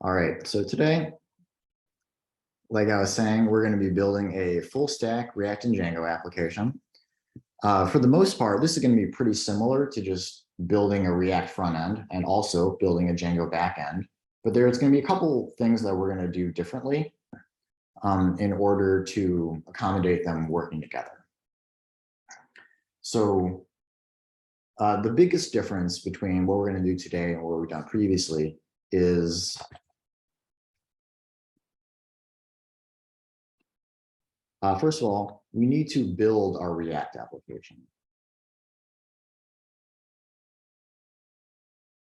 All right, so today, like I was saying, we're going to be building a full stack React and Django application. For the most part, this is going to be pretty similar to just building a React front end and also building a Django backend. But there's going to be a couple things that we're going to do differently in order to accommodate them working together. So the biggest difference between what we're going to do today and what we've done previously is first of all, we need to build our React application.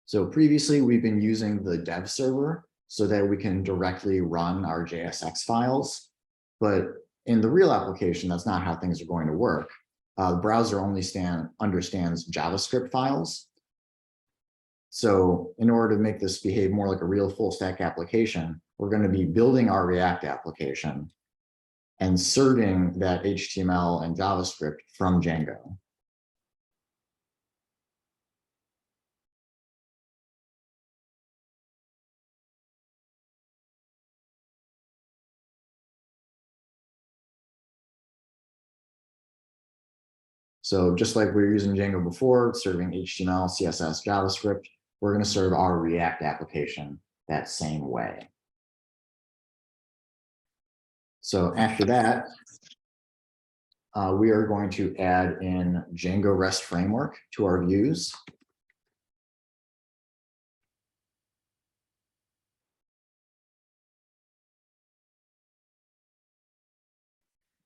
So previously, we've been using the dev server so that we can directly run our JSX files. But in the real application, that's not how things are going to work. The browser only understands JavaScript files. So in order to make this behave more like a real full stack application, we're going to be building our React application and serving that HTML and JavaScript from Django. So just like we were using Django before, serving HTML, CSS, JavaScript, we're going to serve our React application that same way. So after that, we are going to add in Django REST framework to our views.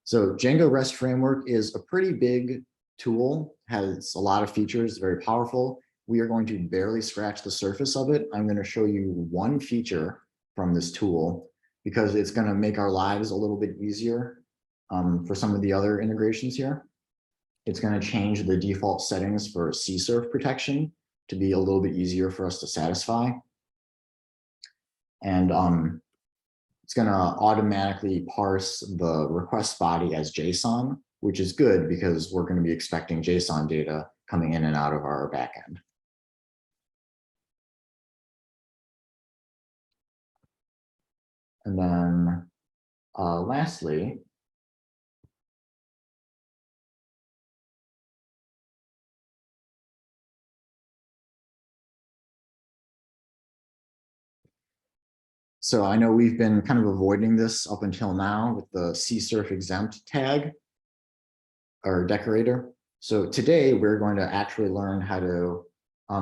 So Django REST framework is a pretty big tool, has a lot of features, very powerful. We are going to barely scratch the surface of it. I'm going to show you one feature from this tool because it's going to make our lives a little bit easier for some of the other integrations here. It's going to change the default settings for CSRF protection to be a little bit easier for us to satisfy. And it's going to automatically parse the request body as JSON, which is good because we're going to be expecting JSON data coming in and out of our backend. And then lastly, so I know we've been kind of avoiding this up until now with the CSRF exempt tag or decorator. So today we're going to actually learn how to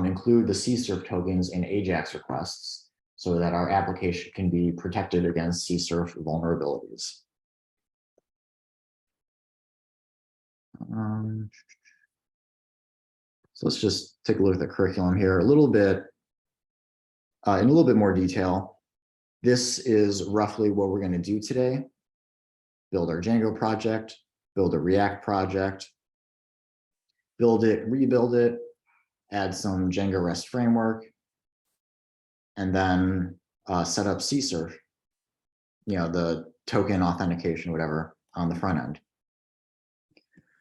include the CSRF tokens in AJAX requests so that our application can be protected against CSRF vulnerabilities. So let's just take a look at the curriculum here a little bit, in a little bit more detail. This is roughly what we're going to do today. Build our Django project, build a React project, build it, rebuild it, add some Django REST framework, and then set up CSRF, the token authentication, whatever, on the front end.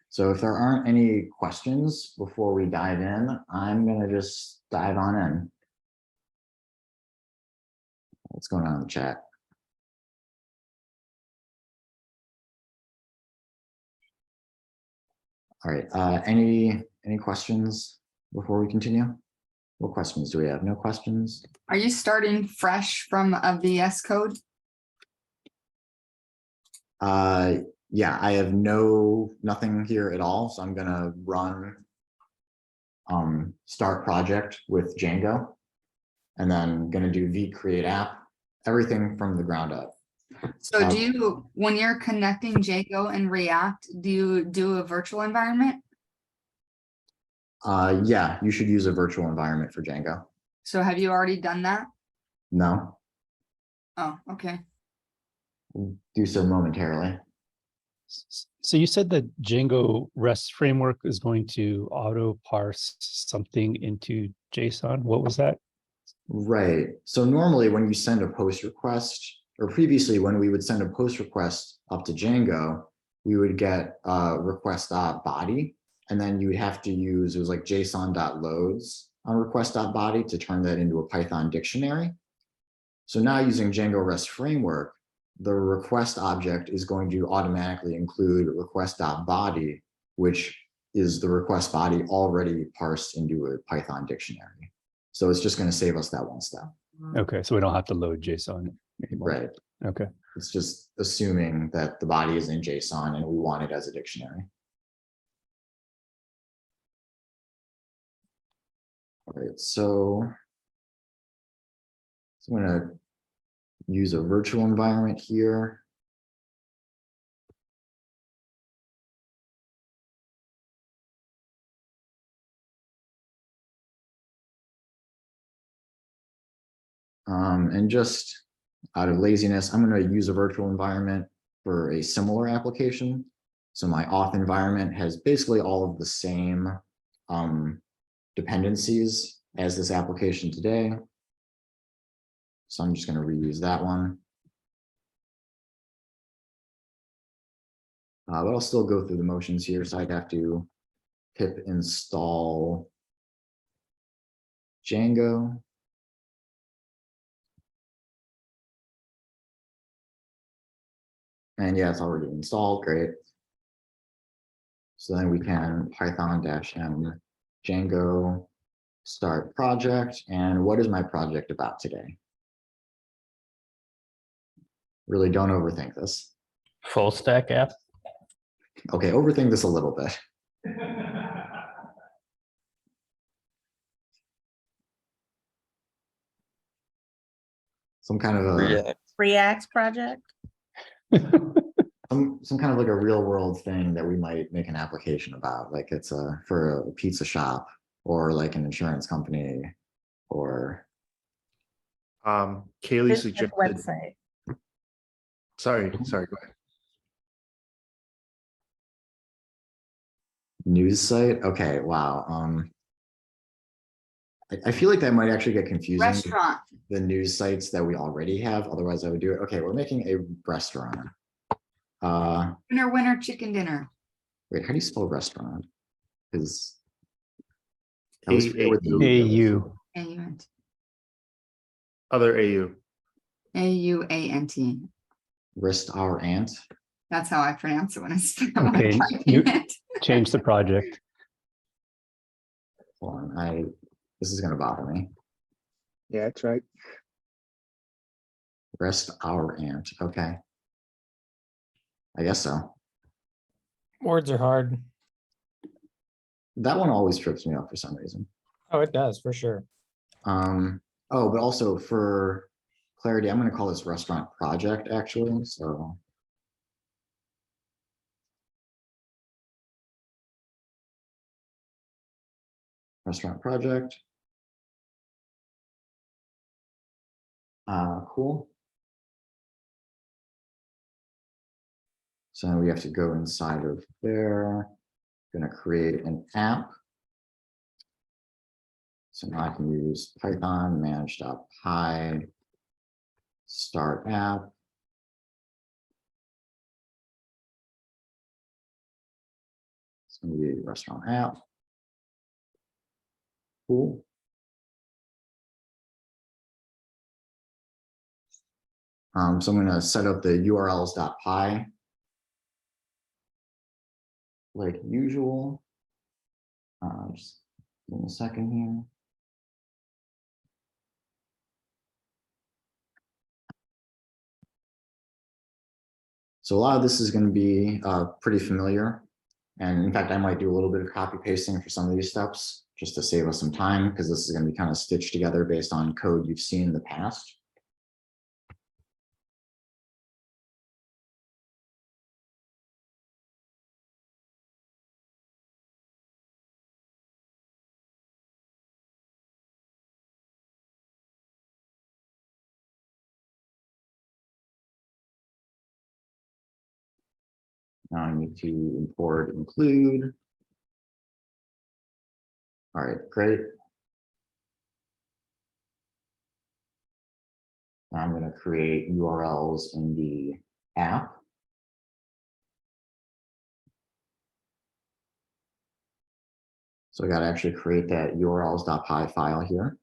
So if there aren't any questions before we dive in, I'm going to just dive on in. What's going on in the chat? All right, any questions before we continue? What questions do we have? No questions? Are you starting fresh from a VS Code? Yeah, I have nothing here at all. So I'm going to run start project with Django, and then going to do Vite create app, everything from the ground up. So do you, when you're connecting Django and React, do you do a virtual environment? Yeah, you should use a virtual environment for Django. So have you already done that? No. Oh, okay. We'll do so momentarily. So you said that Django REST framework is going to auto parse something into JSON. What was that? Right. So normally when you send a post request, or previously when we would send a post request up to Django, we would get request.body, and then you would have to use, it was like JSON.loads on request.body to turn that into a Python dictionary. So now using Django REST framework, the request object is going to automatically include request.body, which is the request body already parsed into a Python dictionary. So it's just going to save us that one step. Okay, so we don't have to load JSON anymore. Right. Okay. It's just assuming that the body is in JSON and we want it as a dictionary. All right, so I'm going to use a virtual environment here. And just out of laziness, I'm going to use a virtual environment for a similar application. So my auth environment has basically all of the same dependencies as this application today. So I'm just going to reuse that one. But I'll still go through the motions here. So I'd have to pip install Django. And yeah, it's already installed. Great. So then we can Python-m Django start project. And what is my project about today? Really don't overthink this. Full stack app. Okay, overthink this a little bit. Some kind of a React project. some kind of like a real world thing that we might make an application about, like it's for a pizza shop or like an insurance company or Kaylee Business suggested. website. Sorry, go ahead. news site. Okay, wow. I feel like that might actually get confusing. Restaurant. The news sites that we already have. Otherwise, I would do it. Okay, we're making a restaurant. Winner, winner, chicken dinner. Wait, how do you spell restaurant? Because AU. A-U-N-T. Other AU. A-U-A-N-T. Rest our ant. That's how I pronounce it when I spell Okay, it. Change the project. Hold on, this is gonna bother me. Yeah, that's right. Rest our ant. Okay. I guess so. Words are hard. That one always trips me up for some reason. Oh, it does for sure. Oh, but also for clarity, I'm going to call this restaurant project actually. So restaurant project. Cool. So now we have to go inside of there. Going to create an app. So now I can use Python manage.py start app. It's going to be a restaurant app. Cool. So I'm going to set up the urls.py like usual. Just give me a second here. So a lot of this is going to be pretty familiar. And in fact, I might do a little bit of copy pasting for some of these steps just to save us some time, because this is going to be kind of stitched together based on code you've seen in the past. Now I need to import include. All right, great. Now I'm going to create URLs in the app. So I got to actually create that urls.py file here.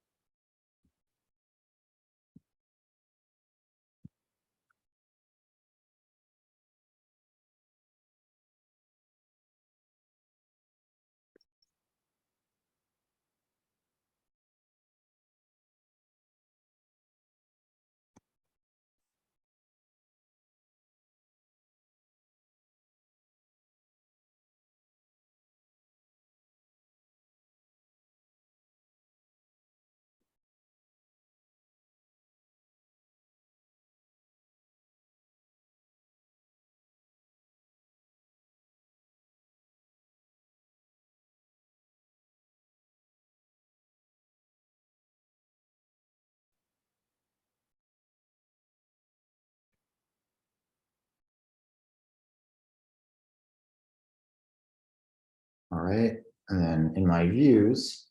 All right, and then in my views,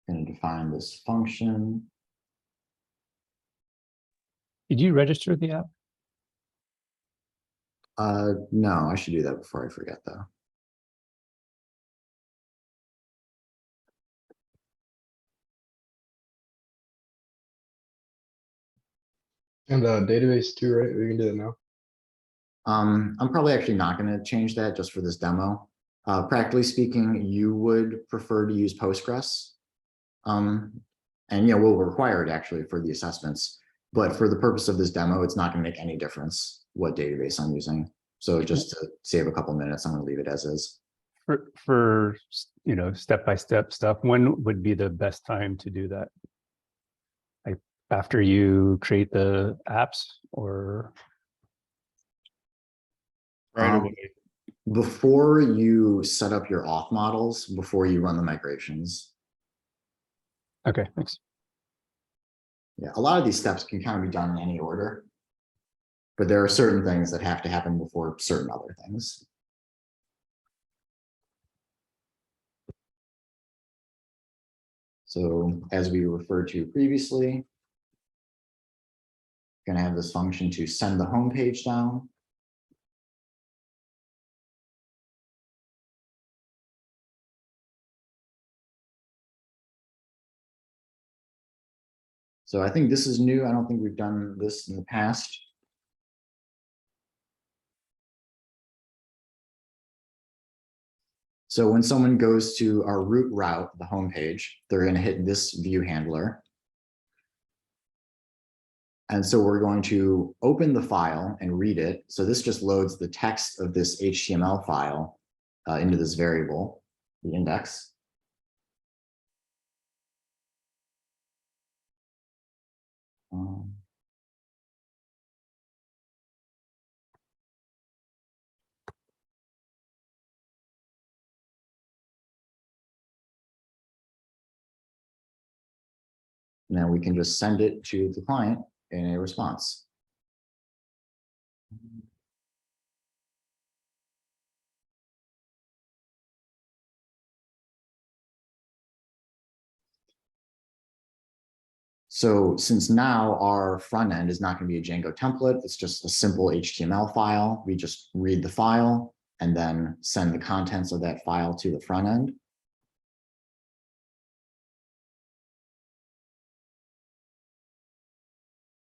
I'm going to define this function. Did you register the app? No, I should do that before I forget though. And database too, right? We can do that now. I'm probably actually not going to change that just for this demo. Practically speaking, you would prefer to use Postgres. And we'll require it actually for the assessments. But for the purpose of this demo, it's not going to make any difference what database I'm using. So just to save a couple minutes, I'm going to leave it as is. For step-by-step stuff, when would be the best time to do that? Like after you create the apps, or Right Um, away. Before you set up your auth models, before you run the migrations. okay, thanks. Yeah, a lot of these steps can kind of be done in any order, but there are certain things that have to happen before certain other things. So as we referred to previously, going to have this function to send the home page down. So I think this is new. I don't think we've done this in the past. So when someone goes to our root route, the home page, they're going to hit this view handler. And so we're going to open the file and read it. So this just loads the text of this HTML file into this variable, the index. Now we can just send it to the client in a response. So since now our front end is not going to be a Django template, it's just a simple HTML file. We just read the file and then send the contents of that file to the front end.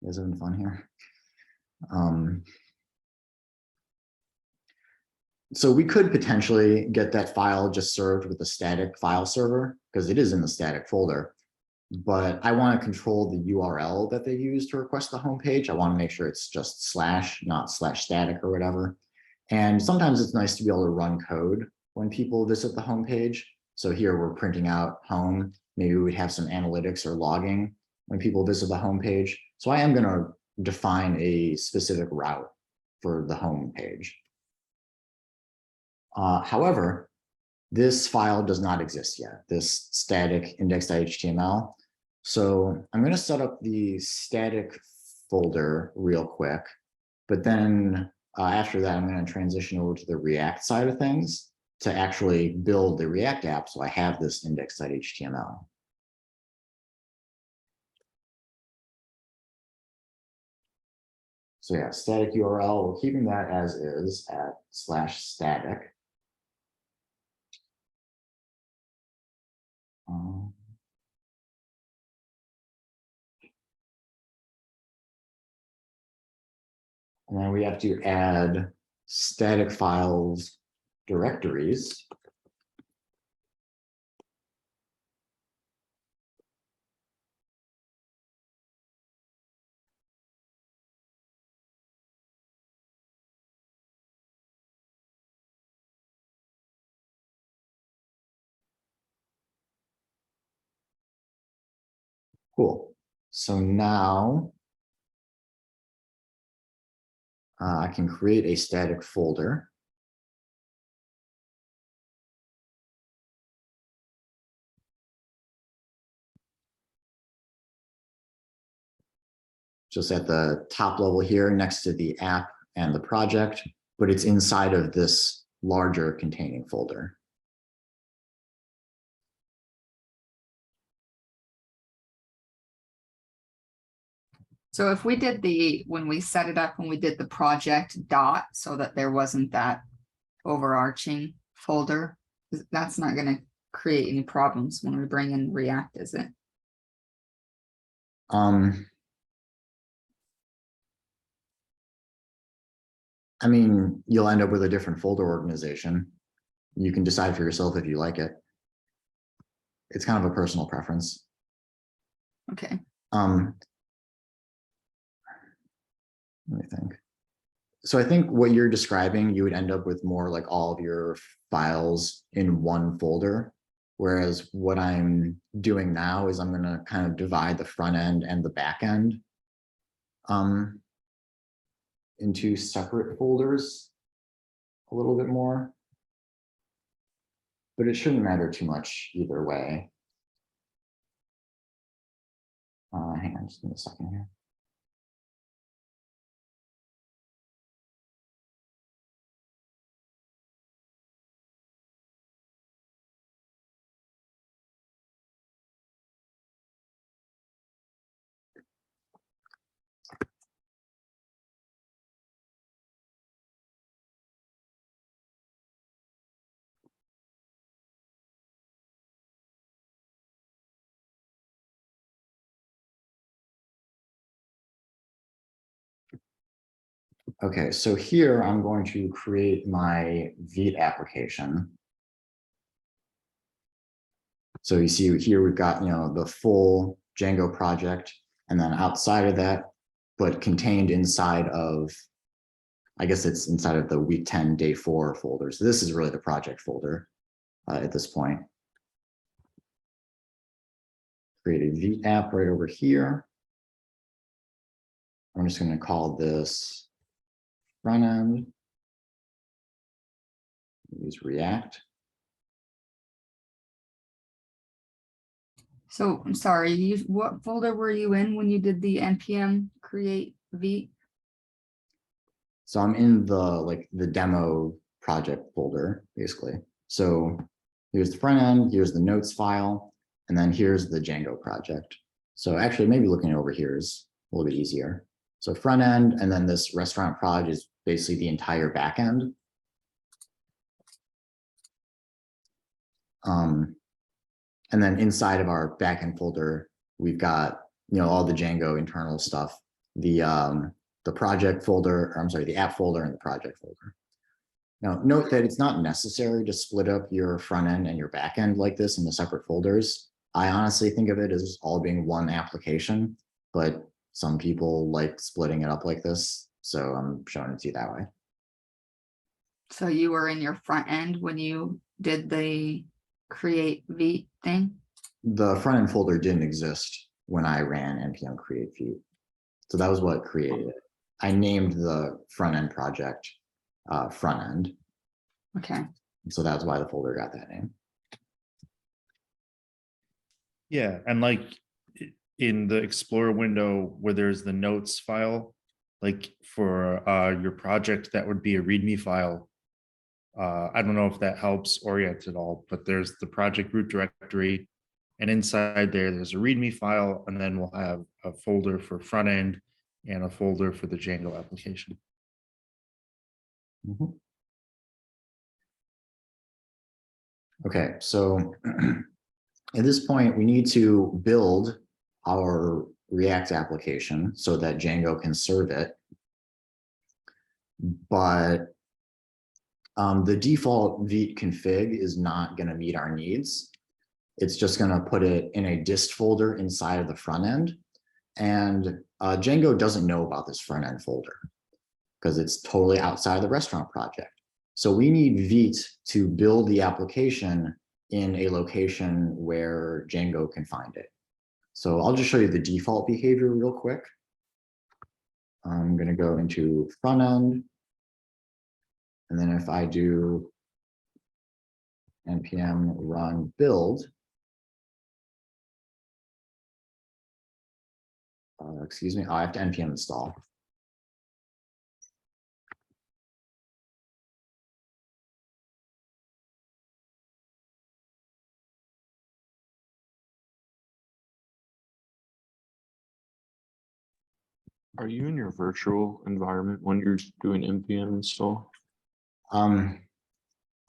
You guys having fun here? So we could potentially get that file just served with a static file server because it is in the static folder. But I want to control the URL that they use to request the homepage. I want to make sure it's just slash, not slash static or whatever. And sometimes it's nice to be able to run code when people visit the homepage. So here we're printing out home. Maybe we'd have some analytics or logging when people visit the homepage. So I am going to define a specific route for the homepage. However, this file does not exist yet, this static index.html. So I'm going to set up the static folder real quick, but then after that, I'm going to transition over to the React side of things to actually build the React app. So I have this index.html. So yeah, static URL, we're keeping that as is at /static. And then we have to add static files directories. Cool. So now I can create a static folder. Just at the top level here next to the app and the project, but it's inside of this larger containing folder. So if we did when we set it up, when we did the project dot, so that there wasn't that overarching folder, that's not gonna create any problems when we bring in React, is it? I mean, you'll end up with a different folder organization. You can decide for yourself if you like it. It's kind of a personal preference. Okay, Let me think. So I think what you're describing, you would end up with more like all of your files in one folder. Whereas what I'm doing now is I'm going to kind of divide the front end and the back end into separate folders a little bit more. But it shouldn't matter too much either way. Hang on just give me a second here. Okay, so here I'm going to create my Vite application. So you see here we've got, the full Django project, and then outside of that, but contained inside of, I guess it's inside of the W10D4 folder. So this is really the project folder at this point. Create a Vite app right over here. I'm just going to call this front end. Use React. so I'm sorry, what folder were you in when you did the npm create Vite? So I'm in the demo project folder, basically. So here's the front end, here's the notes file, and then here's the Django project. So actually maybe looking over here is a little bit easier. So front end, and then this restaurant proj is basically the entire backend. And then inside of our backend folder, we've got, all the Django internal stuff, the project folder, or I'm sorry, the app folder and the project folder. Now, note that it's not necessary to split up your front end and your back end like this into separate folders. I honestly think of it as all being one application, but some people like splitting it up like this. So I'm showing it to you that way. So you were in your front end when you did the create Vite thing? The front end folder didn't exist when I ran npm create Vite. So that was what created it. I named the front end project front end. Okay, So that's why the folder got that name. Yeah, and like in the Explorer window where there's the notes file, like for your project, that would be a README file. I don't know if that helps orient at all, but there's the project root directory, and inside there's a README file, and then we'll have a folder for front end and a folder for the Django application. Mm-hmm. Okay, so at this point, we need to build our React application so that Django can serve it. But the default Vite config is not going to meet our needs. It's just going to put it in a dist folder inside of the front end. And Django doesn't know about this front end folder because it's totally outside of the restaurant project. So we need Vite to build the application in a location where Django can find it. So I'll just show you the default behavior real quick. I'm going to go into front end. And then if I do npm run build, excuse me, I have to npm install. Are you in your virtual environment when you're doing npm install? I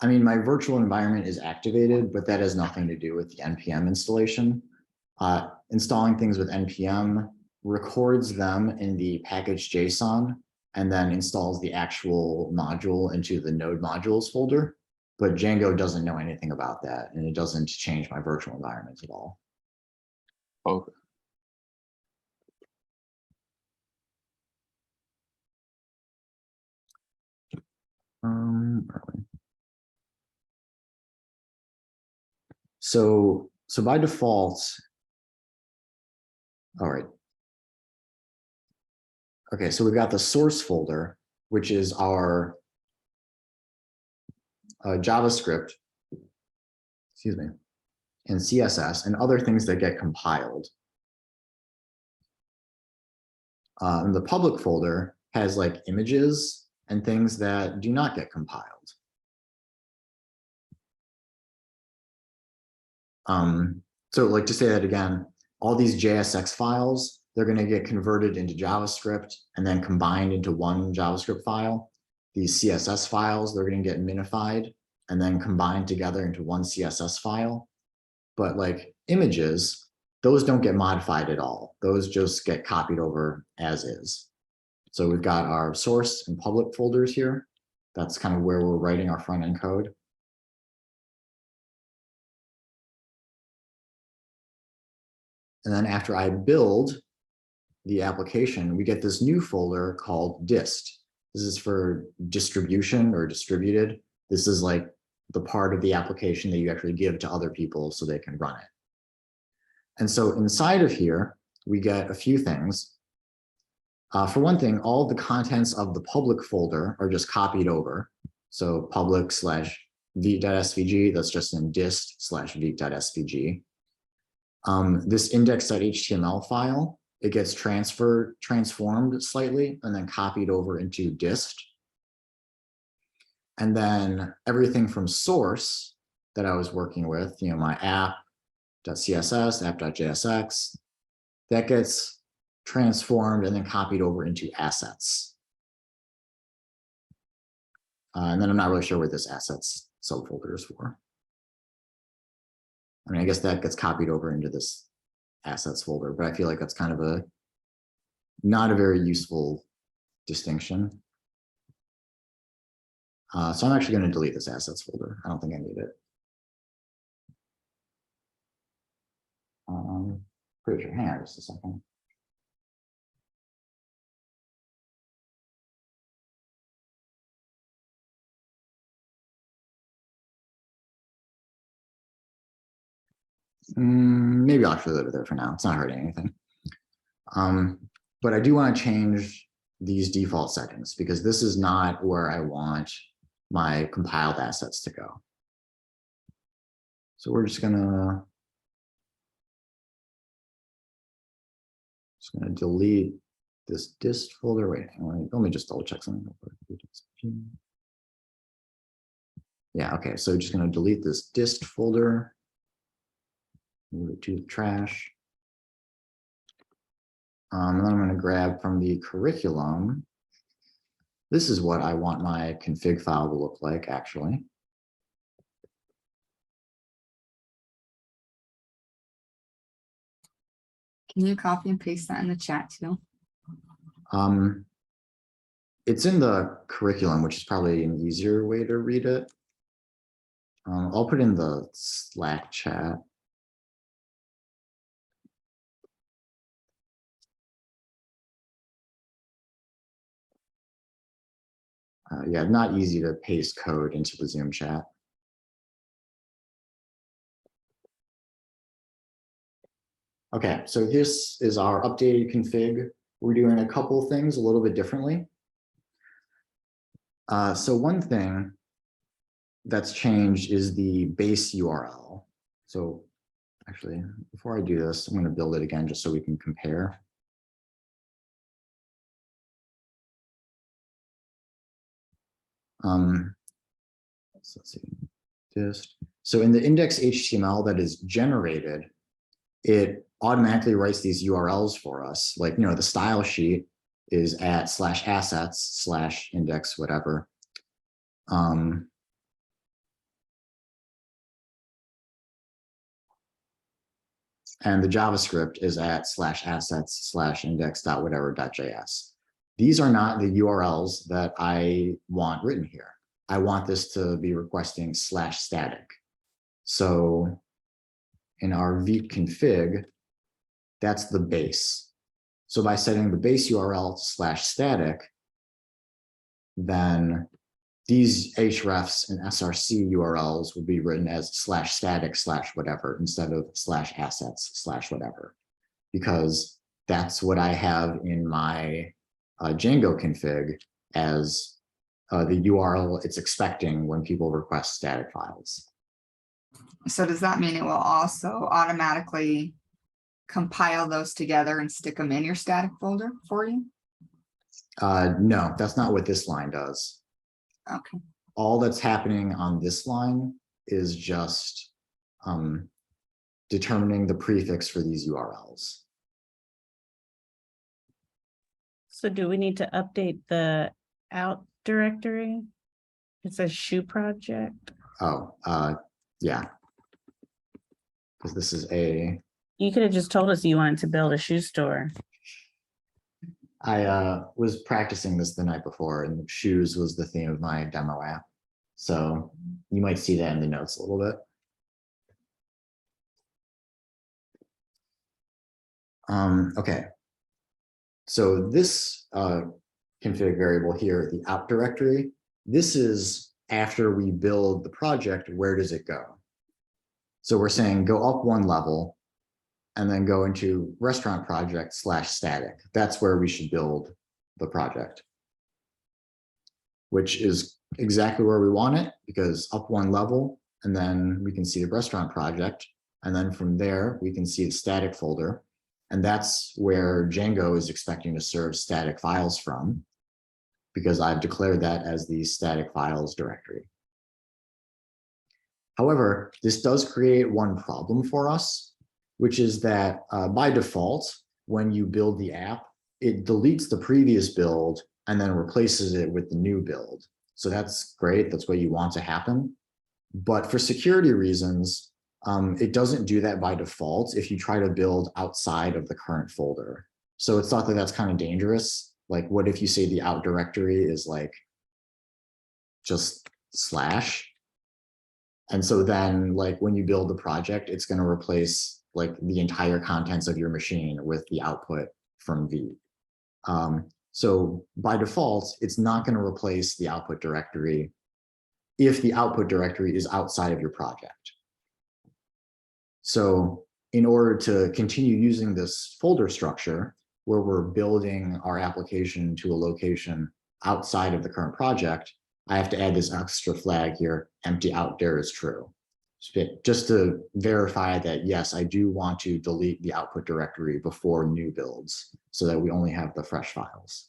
mean, my virtual environment is activated, but that has nothing to do with the npm installation. Installing things with npm records them in the package JSON and then installs the actual module into the node modules folder. But Django doesn't know anything about that, and it doesn't change my virtual environment at all. Okay. So by default, all right. Okay, so we've got the source folder, which is our JavaScript, excuse me, and CSS and other things that get compiled. And the public folder has like images and things that do not get compiled. So like to say that again, all these JSX files, they're going to get converted into JavaScript and then combined into one JavaScript file. These CSS files, they're going to get minified and then combined together into one CSS file. But like images, those don't get modified at all. Those just get copied over as is. So we've got our source and public folders here. That's kind of where we're writing our front end code. And then after I build the application, we get this new folder called dist. This is for distribution or distributed. This is like the part of the application that you actually give to other people so they can run it. And so inside of here, we get a few things. For one thing, all the contents of the public folder are just copied over. So public/vite.svg, that's just in dist/vite.svg. This index.html file, it gets transformed slightly and then copied over into dist. And then everything from source that I was working with, you know, my app.css, app.jsx, that gets transformed and then copied over into assets. And then I'm not really sure what this assets subfolder is for. I mean, I guess that gets copied over into this assets folder, but I feel like that's kind of not a very useful distinction. So I'm actually going to delete this assets folder. I don't think I need it. Pretty sure, hang on just a second. Maybe I'll actually leave it there for now. It's not hurting anything. But I do want to change these default settings because this is not where I want my compiled assets to go. So we're just gonna delete this dist folder. Wait, let me just double check something. Yeah, okay, so just gonna delete this dist folder. Move it to the trash. And then I'm going to grab from the curriculum. This is what I want my config file to look like, actually. Can you copy and paste that in the chat too? It's in the curriculum, which is probably an easier way to read it. I'll put in the Slack chat. Yeah, not easy to paste code into the Zoom chat. Okay, so this is our updated config. We're doing a couple of things a little bit differently. So one thing that's changed is the base URL. So actually, before I do this, I'm going to build it again just so we can compare. So let's see, dist. So in the index HTML that is generated, it automatically writes these URLs for us. Like, you know, the style sheet is at /assets/index whatever. And the JavaScript is at /assets/index.whatever.js. These are not the URLs that I want written here. I want this to be requesting /static. So in our Vite config, that's the base. So by setting the base URL to /static, then these hrefs and src URLs will be written as /static/whatever instead of /assets/whatever, because that's what I have in my Django config as the URL it's expecting when people request static files. So does that mean it will also automatically compile those together and stick them in your static folder for you? No, that's not what this line does. Okay. All that's happening on this line is just determining the prefix for these URLs. So do we need to update the out directory? It says shoe project. Oh, yeah. Because this is a, You could have just told us you wanted to build a shoe store. I was practicing this the night before, and shoes was the theme of my demo app. So you might see that in the notes a little bit. Okay. So this config variable here, the out directory, this is after we build the project, where does it go? So we're saying go up one level and then go into restaurant project /static. That's where we should build the project, which is exactly where we want it, because up one level, and then we can see the restaurant project. And then from there, we can see the static folder. And that's where Django is expecting to serve static files from, because I've declared that as the static files directory. However, this does create one problem for us, which is that by default, when you build the app, it deletes the previous build and then replaces it with the new build. So that's great. That's what you want to happen. But for security reasons, it doesn't do that by default if you try to build outside of the current folder. So it's thought that that's kind of dangerous. Like, what if you say the out directory is like just /? And so then, like, when you build the project, it's going to replace like the entire contents of your machine with the output from Vite. So by default, it's not going to replace the output directory if the output directory is outside of your project. So in order to continue using this folder structure, where we're building our application to a location outside of the current project, I have to add this extra flag here, empty out dir is true, just to verify that, yes, I do want to delete the output directory before new builds so that we only have the fresh files.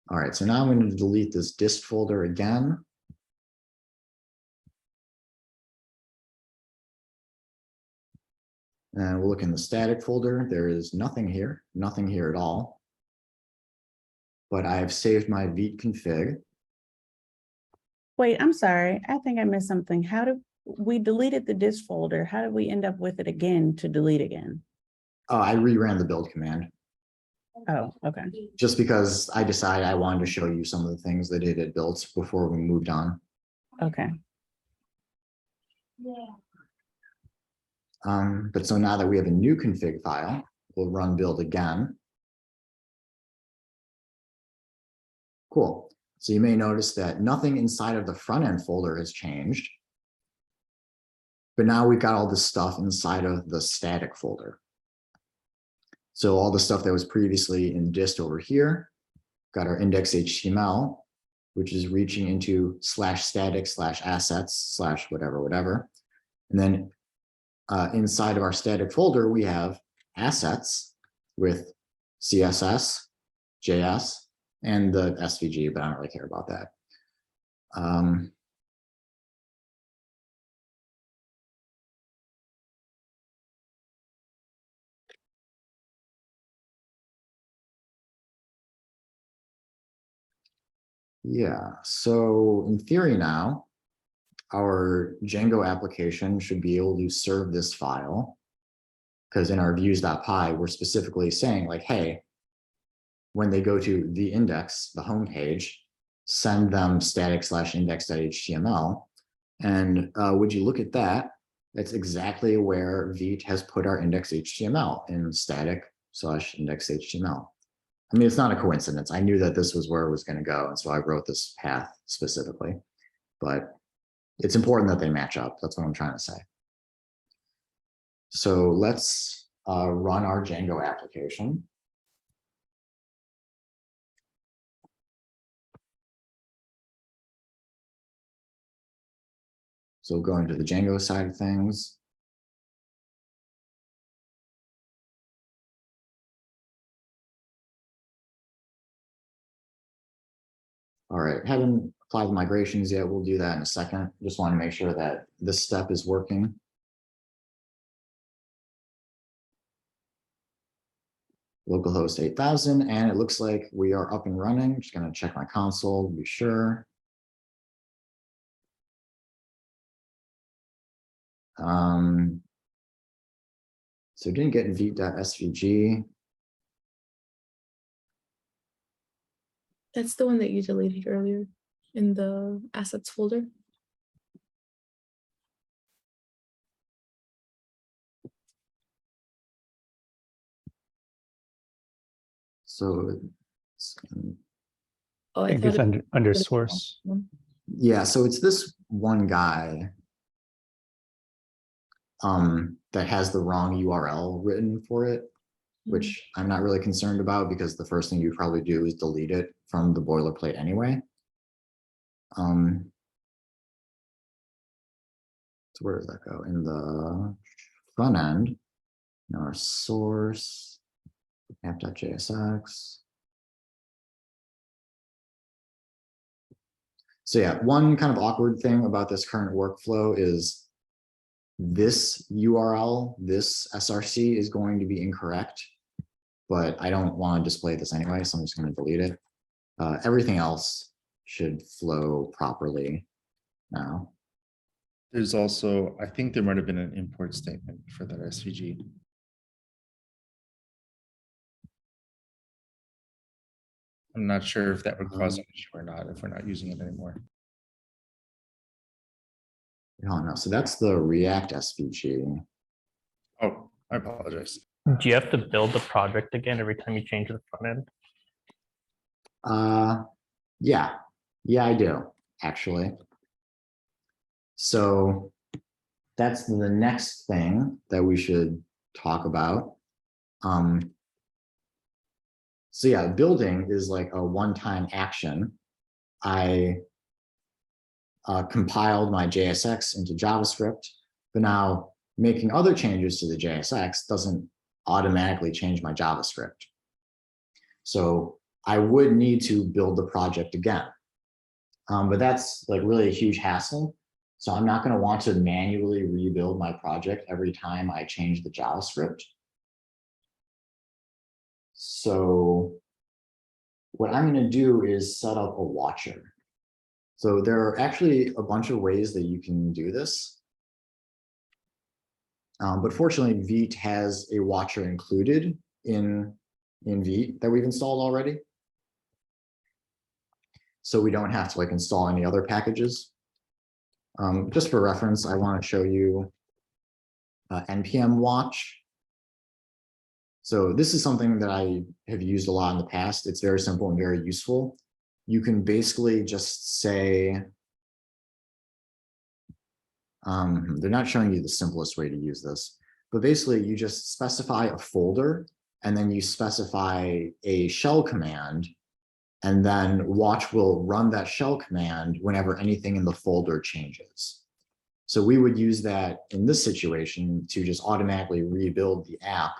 All right, so now I'm going to delete this dist folder again. And we'll look in the static folder. There is nothing here at all. But I've saved my Vite config. Wait, I'm sorry. I think I missed something. How did we deleted the dist folder? How did we end up with it again to delete again? I reran the build command. Oh, okay. Just because I decided I wanted to show you some of the things that it had built before we moved on. Okay. But so now that we have a new config file, we'll run build again. Cool. So you may notice that nothing inside of the front end folder has changed. But now we've got all this stuff inside of the static folder. So all the stuff that was previously in dist over here, got our index.html, which is reaching into /static/assets/whatever. And then inside of our static folder, we have assets with CSS, JS, and the SVG, but I don't really care about that. Yeah, so in theory now, our Django application should be able to serve this file. Because in our views.py, we're specifically saying like, hey, when they go to the index, the home page, send them static/index.html. And would you look at that? That's exactly where Vite has put our index.html in static/index.html. I mean, it's not a coincidence. I knew that this was where it was going to go. And so I wrote this path specifically, but it's important that they match up. That's what I'm trying to say. So let's run our Django application. So going to the Django side of things. All right, haven't applied the migrations yet. We'll do that in a second. Just want to make sure that this step is working. Localhost 8000, and it looks like we are up and running. I'm just going to check my console to be sure. So didn't get vite.svg. That's the one that you deleted earlier in the assets folder. So Oh, I think it's under source. yeah, so it's this one guy that has the wrong URL written for it, which I'm not really concerned about because the first thing you probably do is delete it from the boilerplate anyway. So where does that go? In the front end, in our source, app.jsx. So yeah, one kind of awkward thing about this current workflow is this URL, this SRC is going to be incorrect, but I don't want to display this anyway, so I'm just going to delete it. Everything else should flow properly now. There's also, I think there might have been an import statement for that SVG. I'm not sure if that would cause an issue or not, if we're not using it anymore. Oh no, so that's the React SVG. Oh, I apologize. Do you have to build the project again every time you change the front end? Yeah, I do actually. So that's the next thing that we should talk about. So yeah, building is like a one-time action. I compiled my JSX into JavaScript, but now making other changes to the JSX doesn't automatically change my JavaScript. So I would need to build the project again. But that's like really a huge hassle. So I'm not going to want to manually rebuild my project every time I change the JavaScript. So what I'm going to do is set up a watcher. So there are actually a bunch of ways that you can do this. But fortunately, Vite has a watcher included in Vite that we've installed already. So we don't have to like install any other packages. Just for reference, I want to show you npm watch. So this is something that I have used a lot in the past. It's very simple and very useful. You can basically just say, they're not showing you the simplest way to use this, but basically you just specify a folder and then you specify a shell command, and then watch will run that shell command whenever anything in the folder changes. So we would use that in this situation to just automatically rebuild the app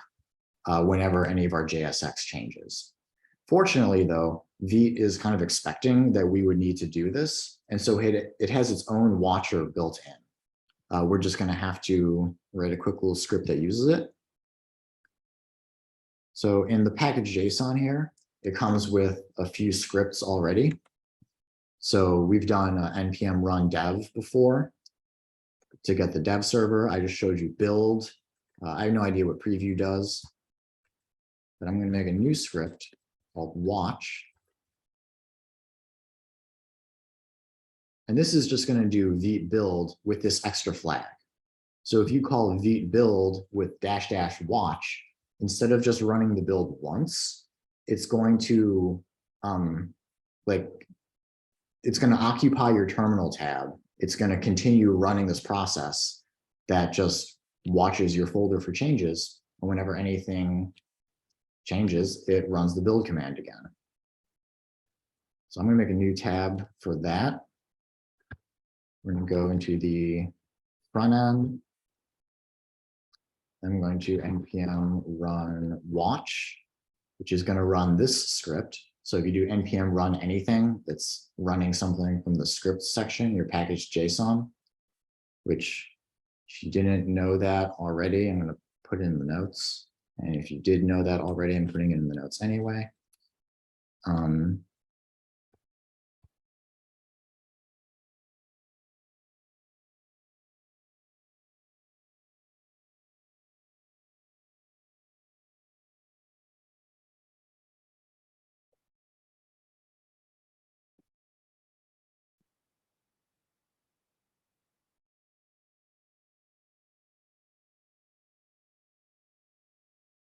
whenever any of our JSX changes. Fortunately, though, Vite is kind of expecting that we would need to do this. And so it has its own watcher built in. We're just going to have to write a quick little script that uses it. So in the package JSON here, it comes with a few scripts already. So we've done npm run dev before to get the dev server. I just showed you build. I have no idea what preview does, but I'm going to make a new script called watch. And this is just going to do Vite build with this extra flag. So if you call Vite build with -- watch, instead of just running the build once, it's going to it's going to occupy your terminal tab. It's going to continue running this process that just watches your folder for changes. And whenever anything changes, it runs the build command again. So I'm going to make a new tab for that. We're going to go into the front end. I'm going to npm run watch, which is going to run this script. So if you do npm run anything that's running something from the script section, your package JSON, which if you didn't know that already, I'm going to put it in the notes. And if you did know that already, I'm putting it in the notes anyway.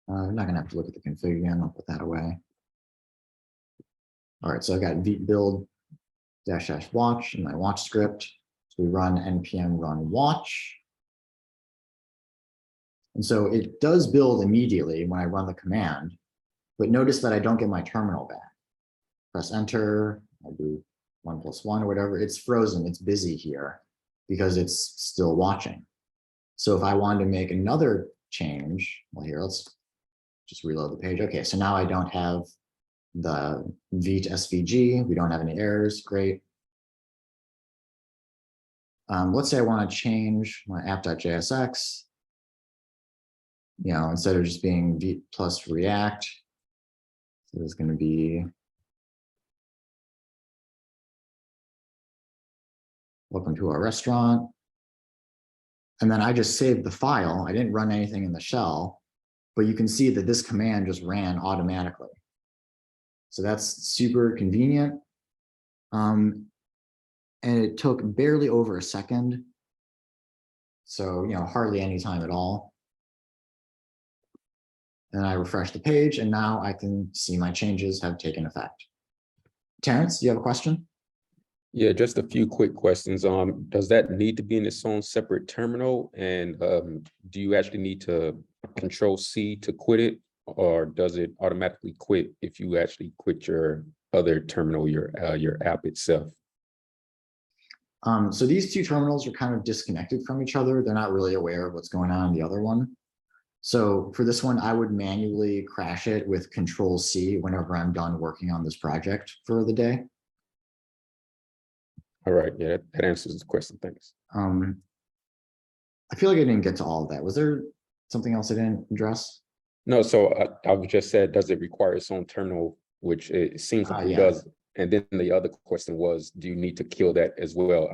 I'm not going to have to look at the config again. I'll put that away. All right, so I got Vite build -- watch in my watch script. So we run npm run watch. And so it does build immediately when I run the command, but notice that I don't get my terminal back. Press enter, I do 1+1 or whatever. It's frozen, it's busy here because it's still watching. So if I wanted to make another change, well here, let's just reload the page. Okay, so now I don't have the Vite SVG. We don't have any errors, great. Let's say I want to change my app.jsx. You know, instead of just being Vite plus React, so it's going to be welcome to our restaurant. And then I just saved the file. I didn't run anything in the shell, but you can see that this command just ran automatically. So that's super convenient. And it took barely over a second. So, you know, hardly any time at all. And I refresh the page and now I can see my changes have taken effect. Terrence, do you have a question? Yeah, just a few quick questions. Does that need to be in its own separate terminal? And do you actually need to Control-C to quit it? Or does it automatically quit if you actually quit your other terminal, your app itself? So these two terminals are kind of disconnected from each other. They're not really aware of what's going on in the other one. So for this one, I would manually crash it with Control-C whenever I'm done working on this project for the day. All right, yeah, that answers the question, thanks. I feel like I didn't get to all of that. Was there something else I didn't address? No, so I just said, does it require its own terminal, which it seems like it Yeah. does. And then the other question was, do you need to kill that as well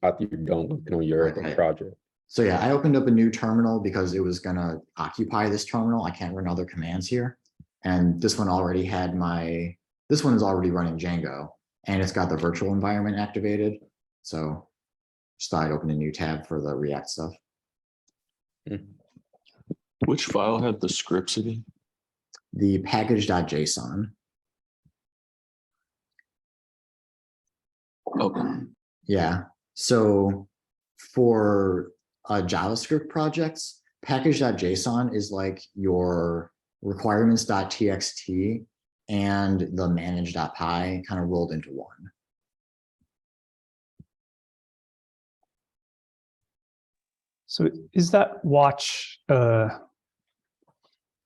after you're done working on your Okay. project? So yeah, I opened up a new terminal because it was going to occupy this terminal. I can't run other commands here. And this one already had this one is already running Django and it's got the virtual environment activated. So just thought I'd open a new tab for the React stuff. Which file had the scripts again? The package.json. Okay. Yeah. So for JavaScript projects, package.json is like your requirements.txt and the manage.py kind of rolled into one. So is that watch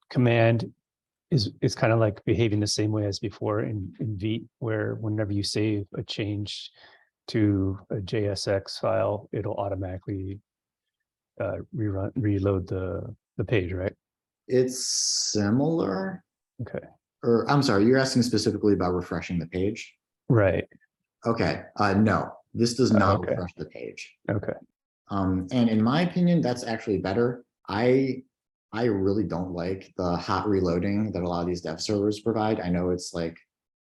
command is kind of like behaving the same way as before in Vite, where whenever you save a change to a JSX file, it'll automatically reload the page, right? It's similar. Okay. Or I'm sorry, you're asking specifically about refreshing the page? Right. Okay, no, this does Oh, not okay. refresh the page. Okay. And in my opinion, that's actually better. I really don't like the hot reloading that a lot of these dev servers provide. I know it's like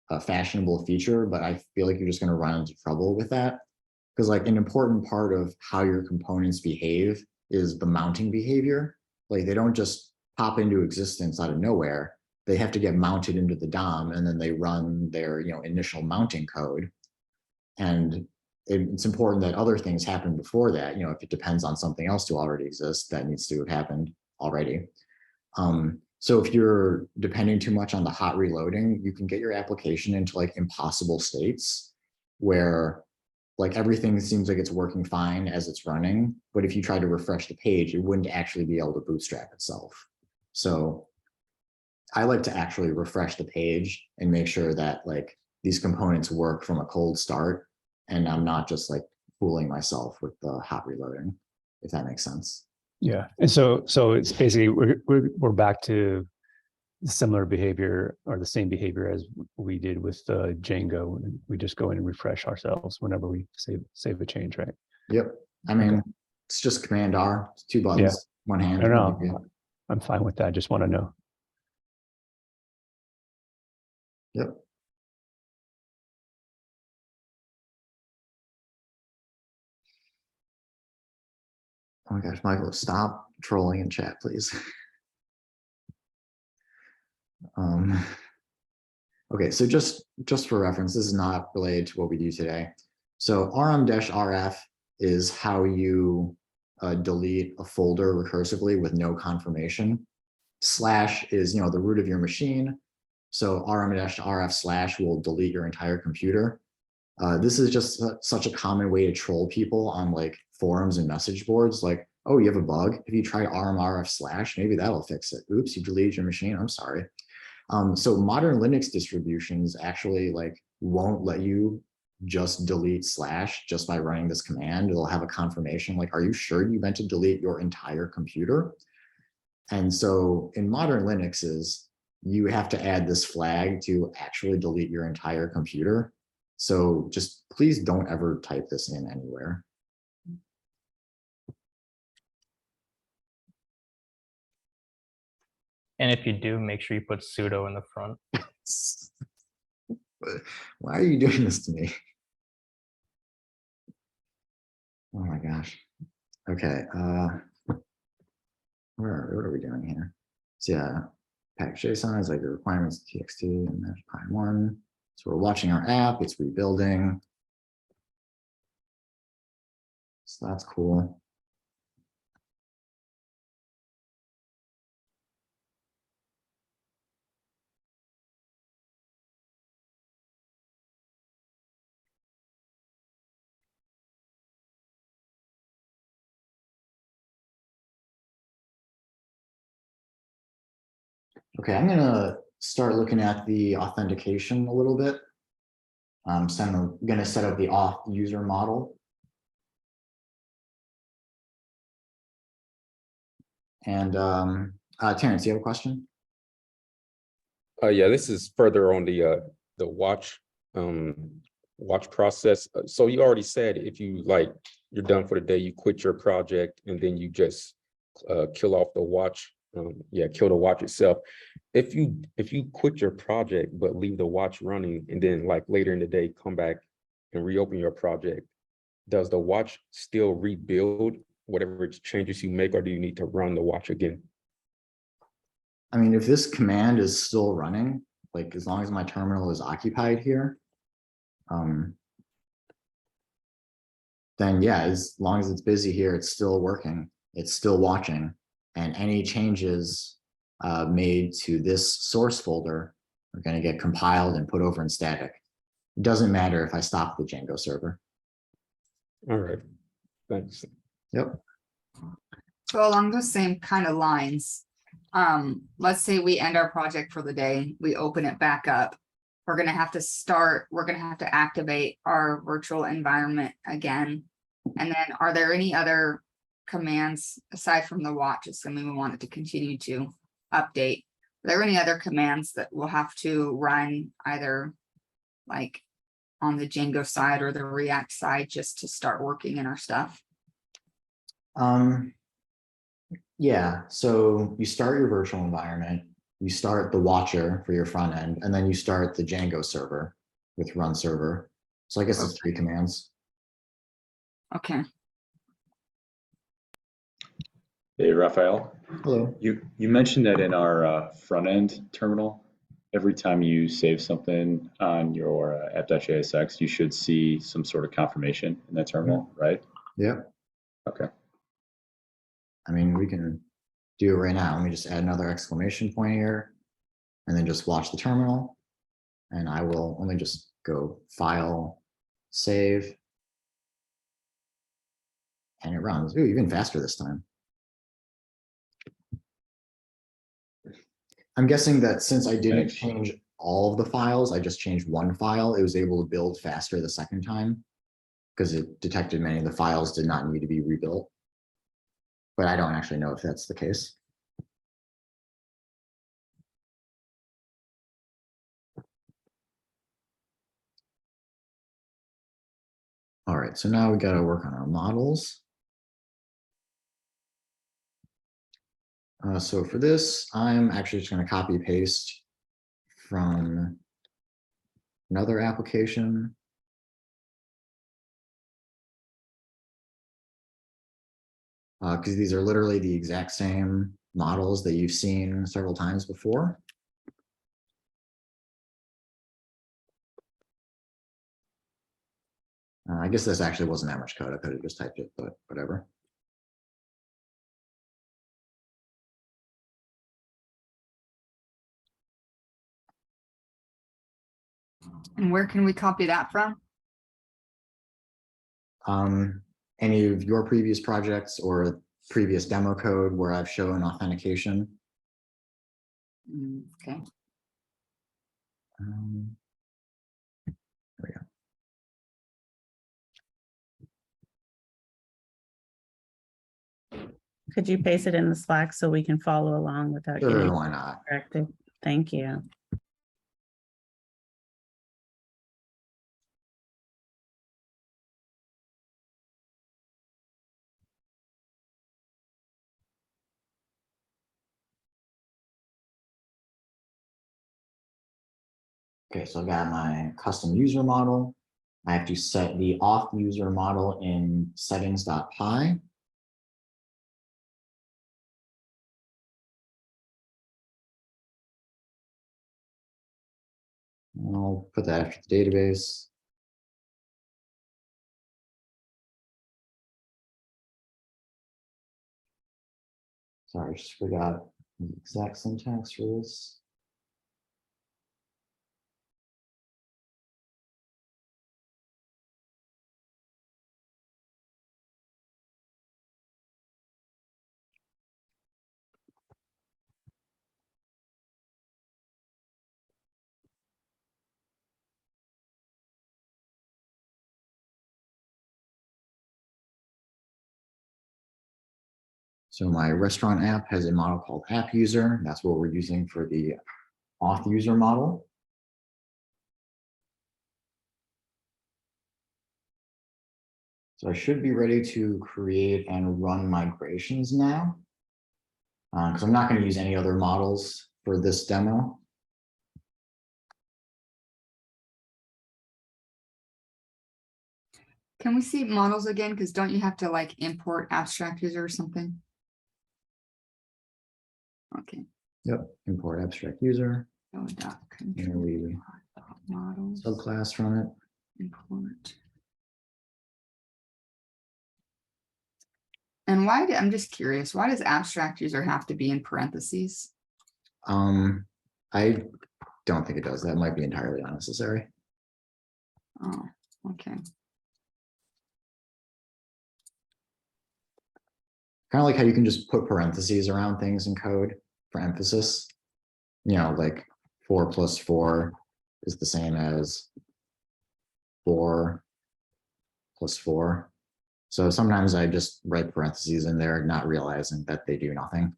a fashionable feature, but I feel like you're just going to run into trouble with that. Because like an important part of how your components behave is the mounting behavior. Like they don't just pop into existence out of nowhere. They have to get mounted into the DOM and then they run their initial mounting code. And it's important that other things happen before that. If it depends on something else to already exist, that needs to have happened already. So if you're depending too much on the hot reloading, you can get your application into like impossible states where like everything seems like it's working fine as it's running. But if you try to refresh the page, it wouldn't actually be able to bootstrap itself. So I like to actually refresh the page and make sure that like these components work from a cold start. And I'm not just like fooling myself with the hot reloading, if that makes sense. Yeah. And so it's basically we're back to similar behavior or the same behavior as we did with Django. We just go in and refresh ourselves whenever we save a change, right? Yep. I mean, it's just Command R, 2 buttons, one hand. I don't know. I'm fine with that. I just want to know. Yep. Oh my gosh, Michael, stop trolling in chat, please. Okay, so just for reference, this is not related to what we do today. So rm-rf is how you delete a folder recursively with no confirmation. Slash is the root of your machine. So rm-rf/ will delete your entire computer. This is just such a common way to troll people on like forums and message boards. Like, oh, you have a bug? If you try rm-rf/, maybe that'll fix it. Oops, you deleted your machine. I'm sorry. So modern Linux distributions actually like won't let you just delete / just by running this command. It'll have a confirmation like, are you sure you meant to delete your entire computer? And so in modern Linuxes, you have to add this flag to actually delete your entire computer. So just please don't ever type this in anywhere. And if you do, make sure you put sudo in the front. Why are you doing this to me? Oh my gosh. Okay. What are we doing here? So yeah, package JSON is like the requirements txt and that's pi1. So we're watching our app, it's rebuilding. So that's cool. Okay, I'm gonna start looking at the authentication a little bit. So I'm gonna set up the auth user model. And Terrence, you have a question? Yeah, this is further on the watch process. So you already said if you you're done for the day, you quit your project and then you just kill off the watch. Kill the watch itself. If you quit your project but leave the watch running and then like later in the day come back and reopen your project, does the watch still rebuild whatever changes you make, or do you need to run the watch again? I mean, if this command is still running, like as long as my terminal is occupied here, then yeah, as long as it's busy here, it's still working, it's still watching, and any changes made to this source folder are going to get compiled and put over in static. It doesn't matter if I stop the Django server. All right, thanks. Yep. So along those same kind of lines, let's say we end our project for the day, we open it back up. We're going to have to activate our virtual environment again. And then are there any other commands aside from the watch, assuming we want it to continue to update? Are there any other commands that we'll have to run either like on the Django side or the React side just to start working in our stuff? Yeah, so you start your virtual environment, you start the watcher for your front end, and then you start the Django server with run server. So I guess it's 3 commands. Okay. Hey, Raphael, Hello. you mentioned that in our front end terminal, every time you save something on your app.jsx, you should see some sort of confirmation in that terminal, right? Yep. Okay. I mean, we can do it right now. Let me just add another exclamation point here and then just watch the terminal. And I will, let me just go file, save. And it runs. Ooh, even faster this time. I'm guessing that since I didn't Thanks. change all of the files, I just changed one file, it was able to build faster the second time because it detected many of the files did not need to be rebuilt. But I don't actually know if that's the case. All right, so now we got to work on our models. So for this, I'm actually just going to copy paste from another application. Because these are literally the exact same models that you've seen several times before. I guess this actually wasn't that much code. I could have just typed it, but whatever. And where can we copy that from? Any of your previous projects or previous demo code where I've shown authentication. Okay. There we go. Could you paste it in the Slack so we can follow along without Sure, getting why not? distracted? Thank you. Okay, so I've got my custom user model. I have to set the auth user model in settings.py. I'll put that after the database. Sorry, I just forgot the exact syntax for this. So my restaurant app has a model called app user. That's what we're using for the auth user model. So I should be ready to create and run migrations now. Because I'm not going to use any other models for this demo. Can we see models again? Because don't you have to like import abstract user or something? Okay. Yep, import abstract user. So dot And control we models subclass from it. import. And why I'm just curious, why does abstract user have to be in parentheses? I don't think it does. That might be entirely unnecessary. Oh, okay. Kind of like how you can just put parentheses around things in code for emphasis. You know, like 4 + 4 is the same as 4 + 4. So sometimes I just write parentheses in there, not realizing that they do nothing.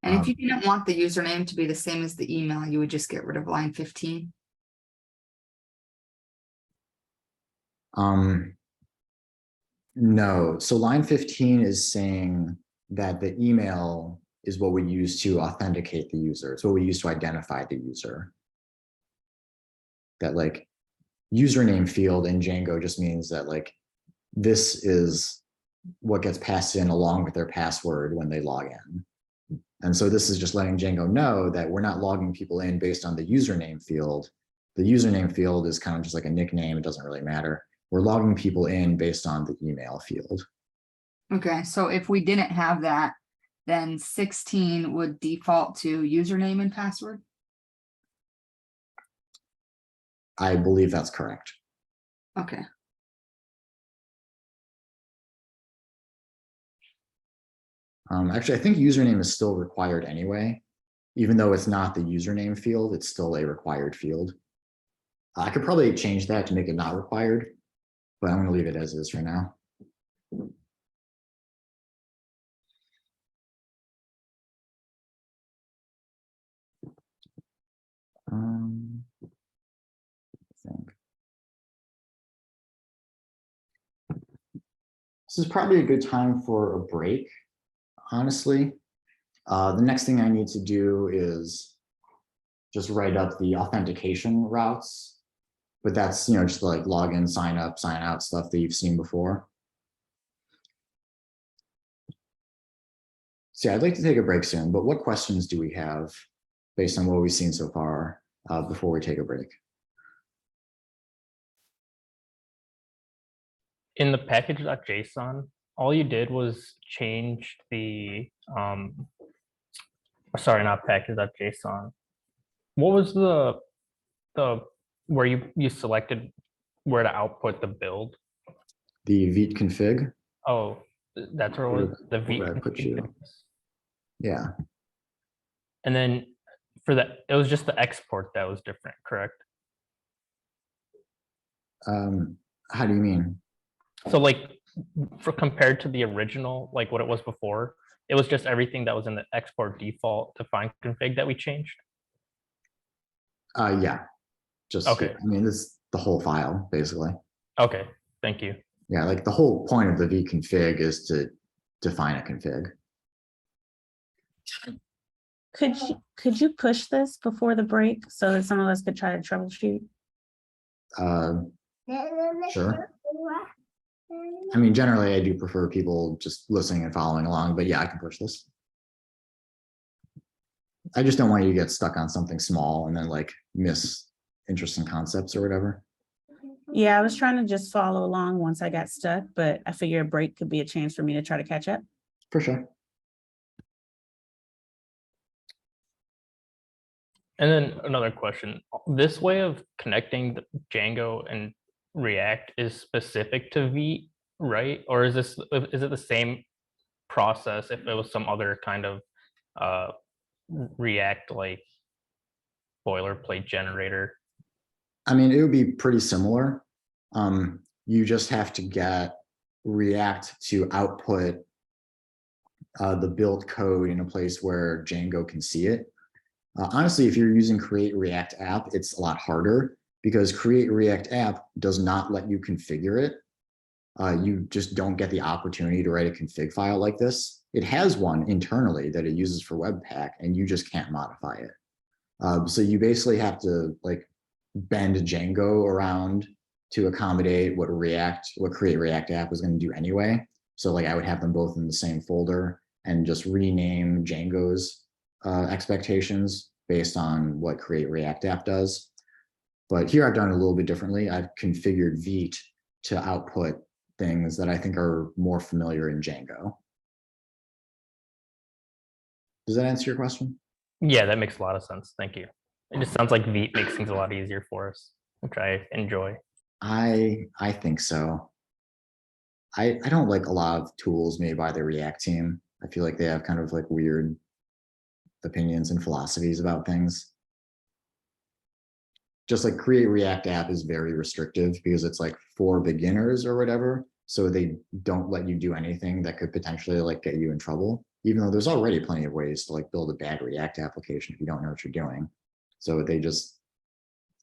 And if you didn't want the username to be the same as the email, you would just get rid of line 15. No, so line 15 is saying that the email is what we use to authenticate the user. It's what we use to identify the user. That like username field in Django just means that like this is what gets passed in along with their password when they log in. And so this is just letting Django know that we're not logging people in based on the username field. The username field is kind of just like a nickname. It doesn't really matter. We're logging people in based on the email field. Okay, so if we didn't have that, then 16 would default to username and password. I believe that's correct. Okay. Actually, I think username is still required anyway. Even though it's not the username field, it's still a required field. I could probably change that to make it not required, but I'm going to leave it as is for now. I think this is probably a good time for a break, honestly. The next thing I need to do is just write up the authentication routes, but that's, just like login, sign up, sign out stuff that you've seen before. So yeah, I'd like to take a break soon, but what questions do we have based on what we've seen so far before we take a break? In the package.json, all you did was change the sorry, not package.json. What was the where you selected where to output the build? The Vite config. Oh, that's where it was, the Vite Where I put you. config. Yeah. And then for that, it was just the export that was different, correct? How do you mean? So like for compared to the original, like what it was before, it was just everything that was in the export default define config that we changed. Yeah. Just okay. I mean, this is the whole file basically. Okay, thank you. Yeah, like the whole point of the Vite config is to define a config. Could you push this before the break so that some of us could try to troubleshoot? Sure. I mean, generally, I do prefer people just listening and following along, but yeah, I can push this. I just don't want you to get stuck on something small and then like miss interesting concepts or whatever. Yeah, I was trying to just follow along once I got stuck, but I figure a break could be a chance for me to try to catch up. For sure. And then another question, this way of connecting the Django and React is specific to Vite, right? Or is it the same process if it was some other kind of React like boilerplate generator? I mean, it would be pretty similar. You just have to get React to output the build code in a place where Django can see it. Honestly, if you're using Create React App, it's a lot harder because Create React App does not let you configure it. You just don't get the opportunity to write a config file like this. It has one internally that it uses for Webpack, and you just can't modify it. So you basically have to like bend Django around to accommodate what Create React App is going to do anyway. So like I would have them both in the same folder and just rename Django's expectations based on what Create React App does. But here I've done it a little bit differently. I've configured Vite to output things that I think are more familiar in Django. Does that answer your question? Yeah, that makes a lot of sense. Thank you. It just sounds like Vite makes things a lot easier for us, which I enjoy. I think so. I don't like a lot of tools made by the React team. I feel like they have kind of like weird opinions and philosophies about things. Just like Create React App is very restrictive because it's like for beginners or whatever. So they don't let you do anything that could potentially like get you in trouble, even though there's already plenty of ways to like build a bad React application if you don't know what you're doing. So they just,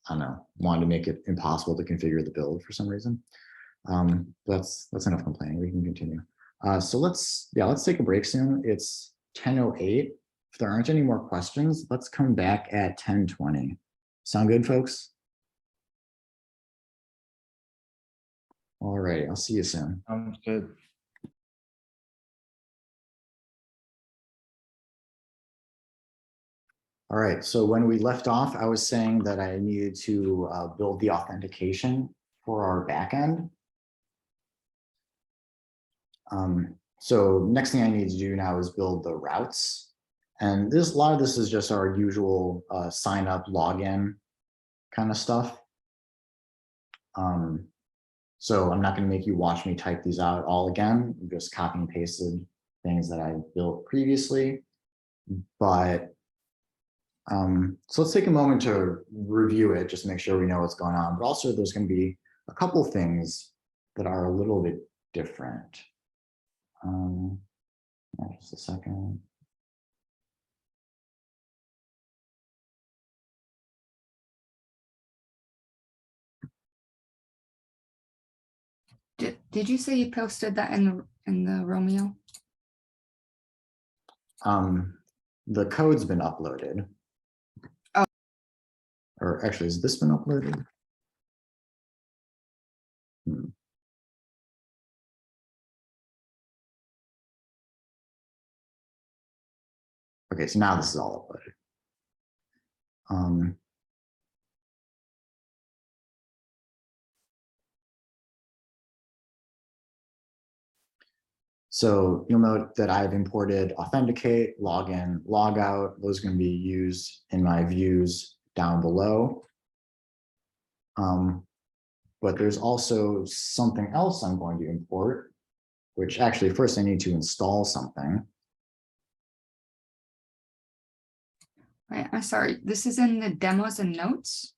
I don't know, wanted to make it impossible to configure the build for some reason. That's enough complaining. We can continue. So let's take a break soon. It's 10:08. If there aren't any more questions, let's come back at 10:20. Sound good, folks? All right, I'll see you soon. Sounds good. All right, so when we left off, I was saying that I needed to build the authentication for our backend. So next thing I need to do now is build the routes. And a lot of this is just our usual sign up, login kind of stuff. So I'm not going to make you watch me type these out all again. I'm just copy and pasted things that I built previously. But so let's take a moment to review it, just to make sure we know what's going on. But also there's going to be a couple things that are a little bit different. Just a second. Did you say you posted that in the Romeo? The code's been uploaded. Oh. Or actually, has this been uploaded? Okay, so now this is all uploaded. So you'll note that I've imported authenticate, login, logout. Those are going to be used in my views down below. But there's also something else I'm going to import, which actually first I need to install something. Right, I'm sorry, this is in the demos and notes?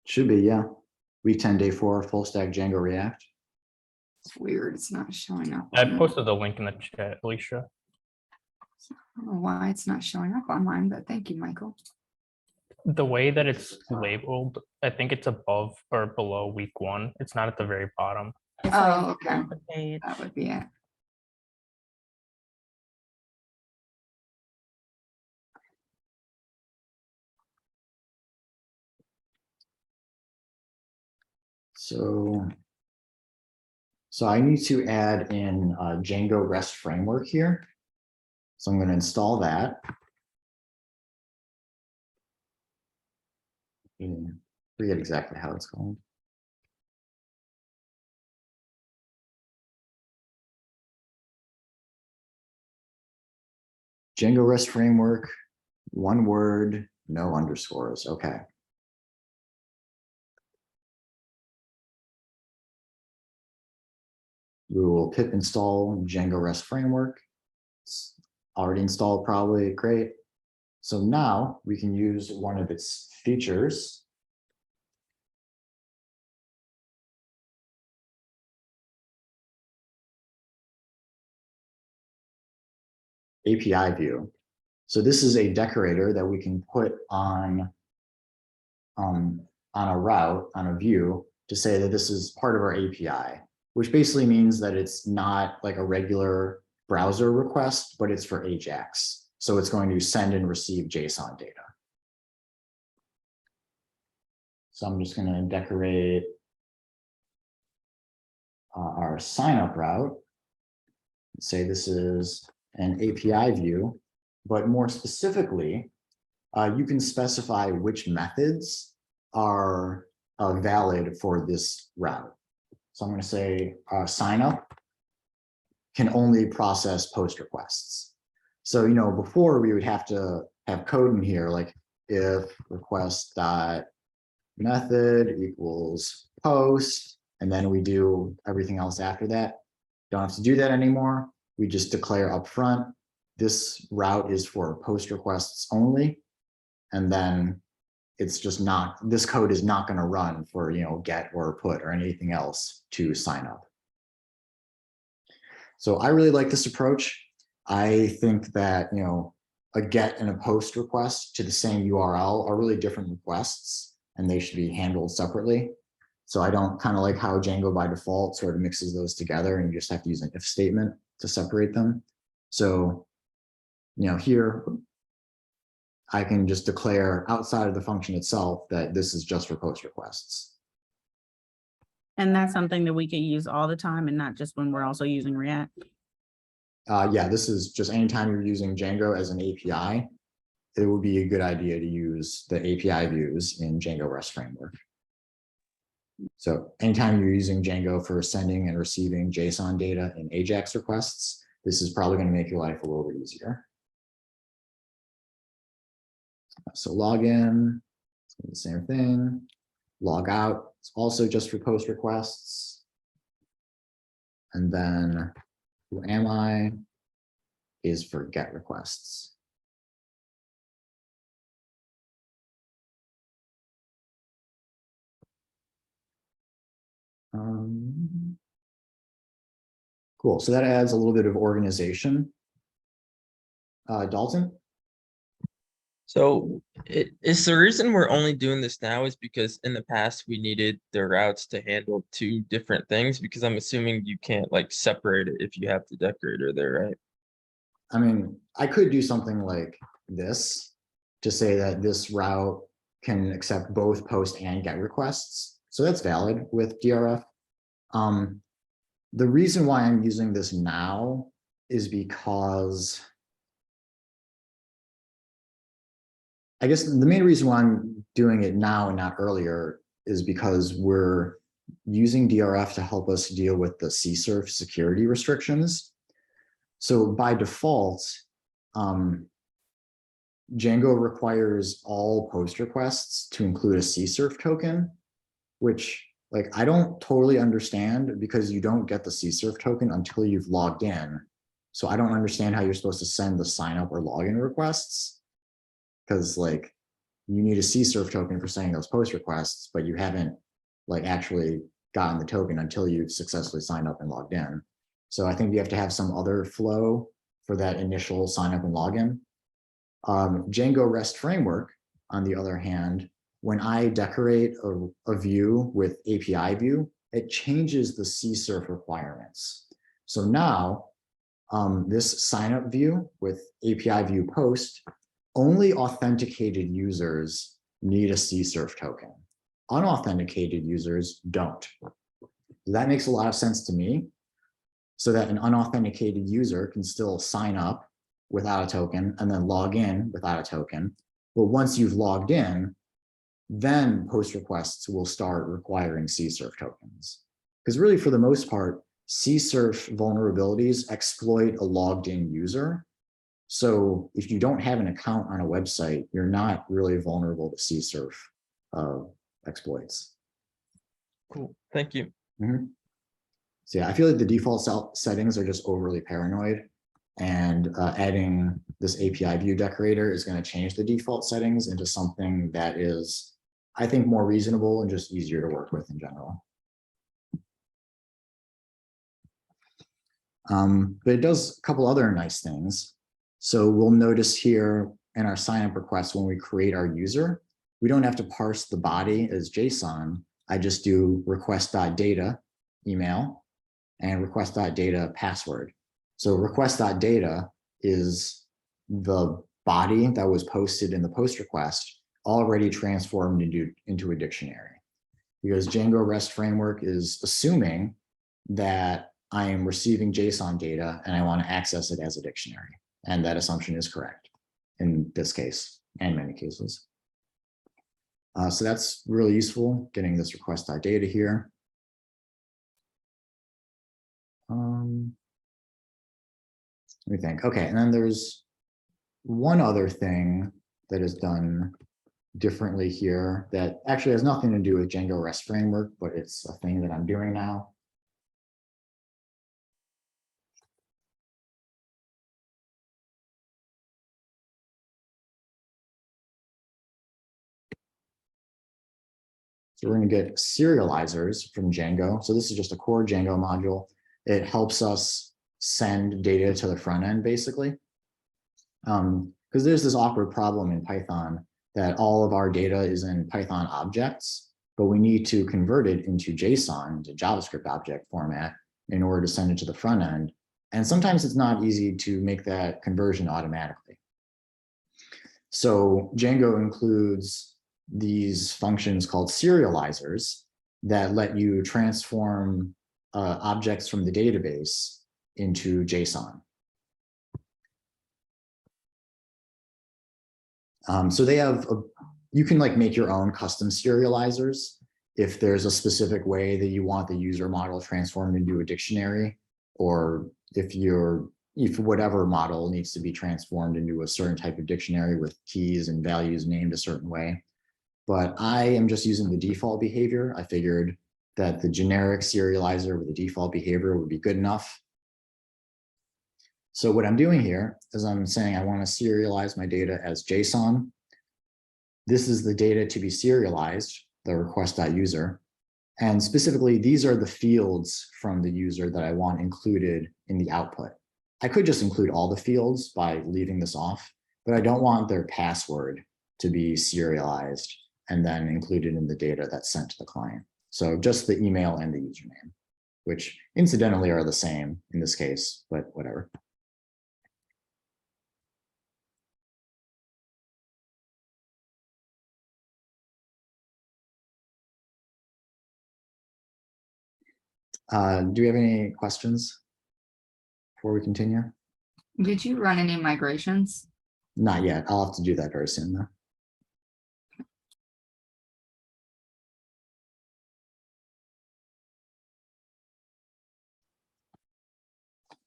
Should be, yeah. W10D4 Fullstack Django React. It's weird, it's not showing up. I posted the link in the chat, Alicia. I don't know why it's not showing up on mine, but thank you, Michael. The way that it's labeled, I think it's above or below week 1. It's not at the very bottom. Oh, okay. On the page. That would be it. So I need to add in Django REST framework here. So I'm going to install that. Forget exactly how it's called. Django REST framework, one word, no underscores. Okay. We will pip install Django REST framework. It's already installed, probably. Great. So now we can use one of its features. API view. So this is a decorator that we can put on a route, on a view, to say that this is part of our API, which basically means that it's not like a regular browser request, but it's for AJAX. So it's going to send and receive JSON data. So I'm just going to decorate our signup route. Say this is an API view, but more specifically, you can specify which methods are valid for this route. So I'm going to say signup can only process post requests. So, you know, before we would have to have code in here, like if request dot method equals post, and then we do everything else after that. Don't have to do that anymore. We just declare up front, this route is for post requests only. And then it's just not, this code is not going to run for, you know, get or put or anything else to sign up. So I really like this approach. I think that, you know, a get and a post request to the same URL are really different requests. and they should be handled separately. So I don't kind of like how Django by default sort of mixes those together and you just have to use an if statement to separate them. So, here I can just declare outside of the function itself that this is just for post requests. And that's something that we can use all the time and not just when we're also using React. Yeah, this is just anytime you're using Django as an API, it would be a good idea to use the API views in Django REST framework. So anytime you're using Django for sending and receiving JSON data in AJAX requests, this is probably going to make your life a little bit easier. So login, the same thing. Log out, it's also just for post requests. And then who am I is for get requests. Cool, so that adds a little bit of organization. Dalton? So is the reason we're only doing this now is because in the past we needed the routes to handle two different things, because I'm assuming you can't like separate it if you have the decorator there, right? I mean, I could do something like this to say that this route can accept both post and get requests. So that's valid with DRF. The reason why I'm using this now is because I guess the main reason why I'm doing it now and not earlier is because we're using DRF to help us deal with the CSRF security restrictions. So by default, Django requires all post requests to include a CSRF token, which I don't totally understand because you don't get the CSRF token until you've logged in. So I don't understand how you're supposed to send the sign up or login requests, because you need a CSRF token for sending those post requests, but you haven't actually gotten the token until you've successfully signed up and logged in. So I think you have to have some other flow for that initial sign up and login. Django REST framework, on the other hand, when I decorate a view with API view, it changes the CSRF requirements. So now this sign up view with API view post, only authenticated users need a CSRF token. Unauthenticated users don't. That makes a lot of sense to me, so that an unauthenticated user can still sign up without a token and then log in without a token. But once you've logged in, then post requests will start requiring CSRF tokens. Because really, for the most part, CSRF vulnerabilities exploit a logged in user. So if you don't have an account on a website, you're not really vulnerable to CSRF exploits. Cool, thank you. So yeah, I feel like the default settings are just overly paranoid, and adding this API view decorator is going to change the default settings into something that is, I think, more reasonable and just easier to work with in general. But it does a couple other nice things. So we'll notice here in our signup request, when we create our user, we don't have to parse the body as JSON. I just do request.data email and request.data password. So request.data is the body that was posted in the post request already transformed into a dictionary, because Django REST framework is assuming that I am receiving JSON data and I want to access it as a dictionary. And that assumption is correct in this case and many cases. So that's really useful, getting this request.data here. Let me think. Okay, and then there's one other thing that is done differently here that actually has nothing to do with Django REST framework, but it's a thing that I'm doing now. So we're going to get serializers from Django. So this is just a core Django module. It helps us send data to the front end, basically. Because there's this awkward problem in Python that all of our data is in Python objects, but we need to convert it into JSON, to JavaScript object format, in order to send it to the front end. And sometimes it's not easy to make that conversion automatically. So Django includes these functions called serializers that let you transform objects from the database into JSON. So they have, you can like make your own custom serializers if there's a specific way that you want the user model transformed into a dictionary, or if whatever model needs to be transformed into a certain type of dictionary with keys and values named a certain way. But I am just using the default behavior. I figured that the generic serializer with the default behavior would be good enough. So what I'm doing here is I'm saying I want to serialize my data as JSON. This is the data to be serialized, the request.user. And specifically, these are the fields from the user that I want included in the output. I could just include all the fields by leaving this off, but I don't want their password to be serialized and then included in the data that's sent to the client. So just the email and the username, which incidentally are the same in this case, but whatever. Do we have any questions before we continue? Did you run any migrations? Not yet. I'll have to do that very soon though.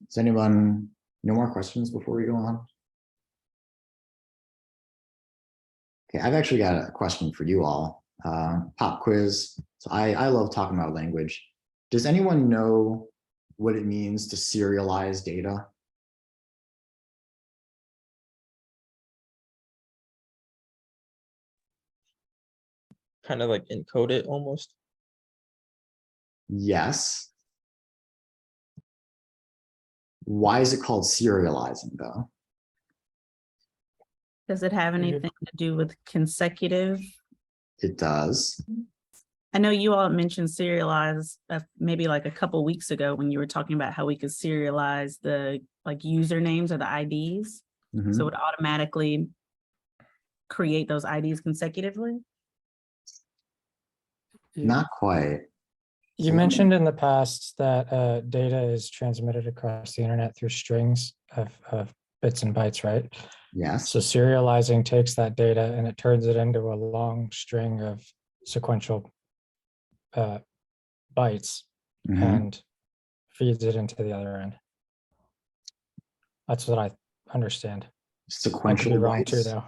Does anyone, no more questions before we go on? Okay, I've actually got a question for you all. Pop quiz. So I love talking about language. Does anyone know what it means to serialize data? Kind of like encode it almost. Yes. Why is it called serializing though? Does it have anything to do with consecutive? It does. I know you all mentioned serialize maybe like a couple weeks ago when you were talking about how we could serialize the like usernames or the IDs. Mhm. So it would automatically create those IDs consecutively. Not quite. You mentioned in the past that data is transmitted across the internet through strings of bits and bytes, right? Yes. So serializing takes that data and it turns it into a long string of sequential bytes Mhm. and feeds it into the other end. That's what I understand. I could Sequential be wrong too, bytes, though.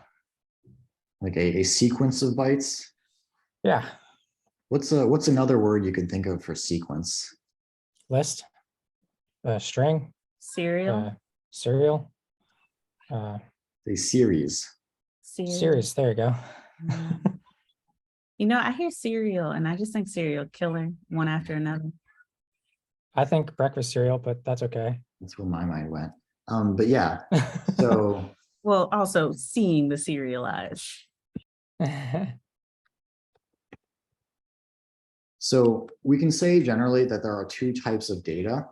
like a sequence of bytes. Yeah, What's another word you can think of for sequence? list, string, Serial. serial, A series. series. There you go. You know, I hear cereal and I just think serial killer one after another. I think breakfast cereal, but that's okay. That's where my mind went. But yeah, so Well, also seeing the serialized. so we can say generally that there are two types of data.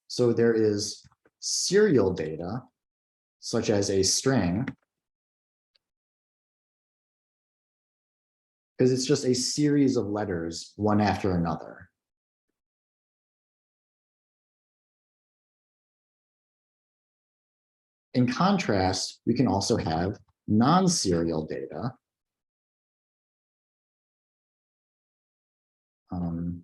So there is serial data, such as a string, because it's just a series of letters, one after another. In contrast, we can also have non-serial data. I don't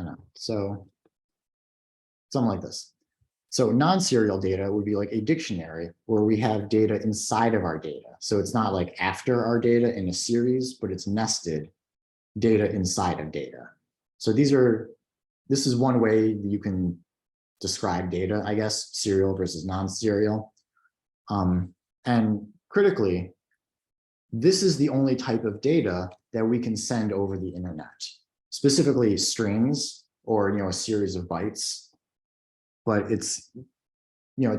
know. So something like this. So non-serial data would be like a dictionary where we have data inside of our data. So it's not like after our data in a series, but it's nested data inside of data. So this is one way you can describe data, I guess, serial versus non-serial. And critically, this is the only type of data that we can send over the internet, specifically strings or, a series of bytes. But it's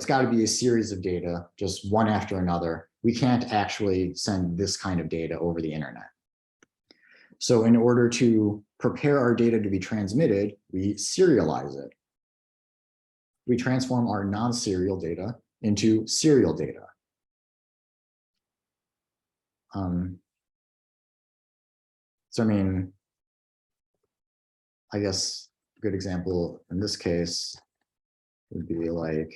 got to be a series of data, just one after another. We can't actually send this kind of data over the internet. So in order to prepare our data to be transmitted, we serialize it. We transform our non-serial data into serial data. So, I guess a good example in this case would be like,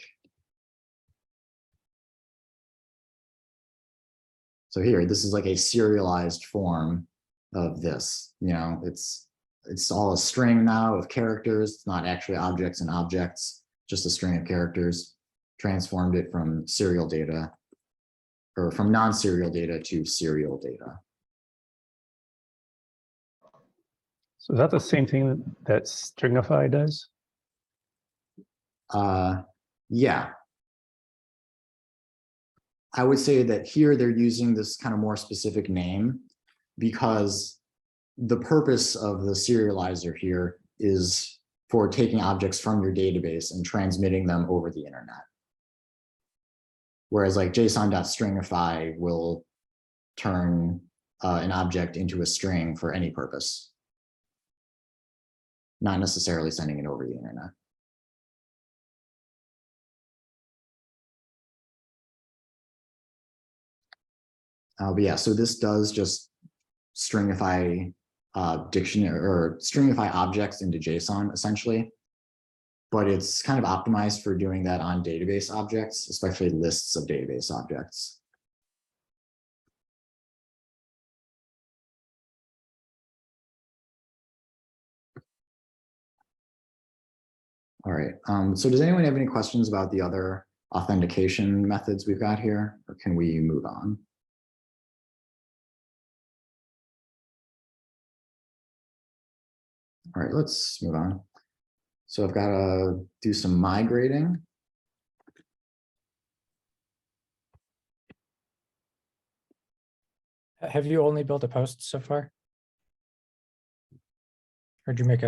so here, this is like a serialized form of this, it's all a string now of characters. It's not actually objects and objects, just a string of characters. Transformed it from serial data or from non-serial data to serial data. So is that the same thing that Stringify does? Yeah. I would say that here they're using this kind of more specific name because the purpose of the serializer here is for taking objects from your database and transmitting them over the internet. Whereas like JSON.stringify will turn an object into a string for any purpose, not necessarily sending it over the internet. But yeah, so this does just stringify dictionary or stringify objects into JSON essentially, but it's kind of optimized for doing that on database objects, especially lists of database objects. All right, so does anyone have any questions about the other authentication methods we've got here, or can we move on? All right, let's move on. So I've got to do some migrating. Have you only built a post so far? Or did you make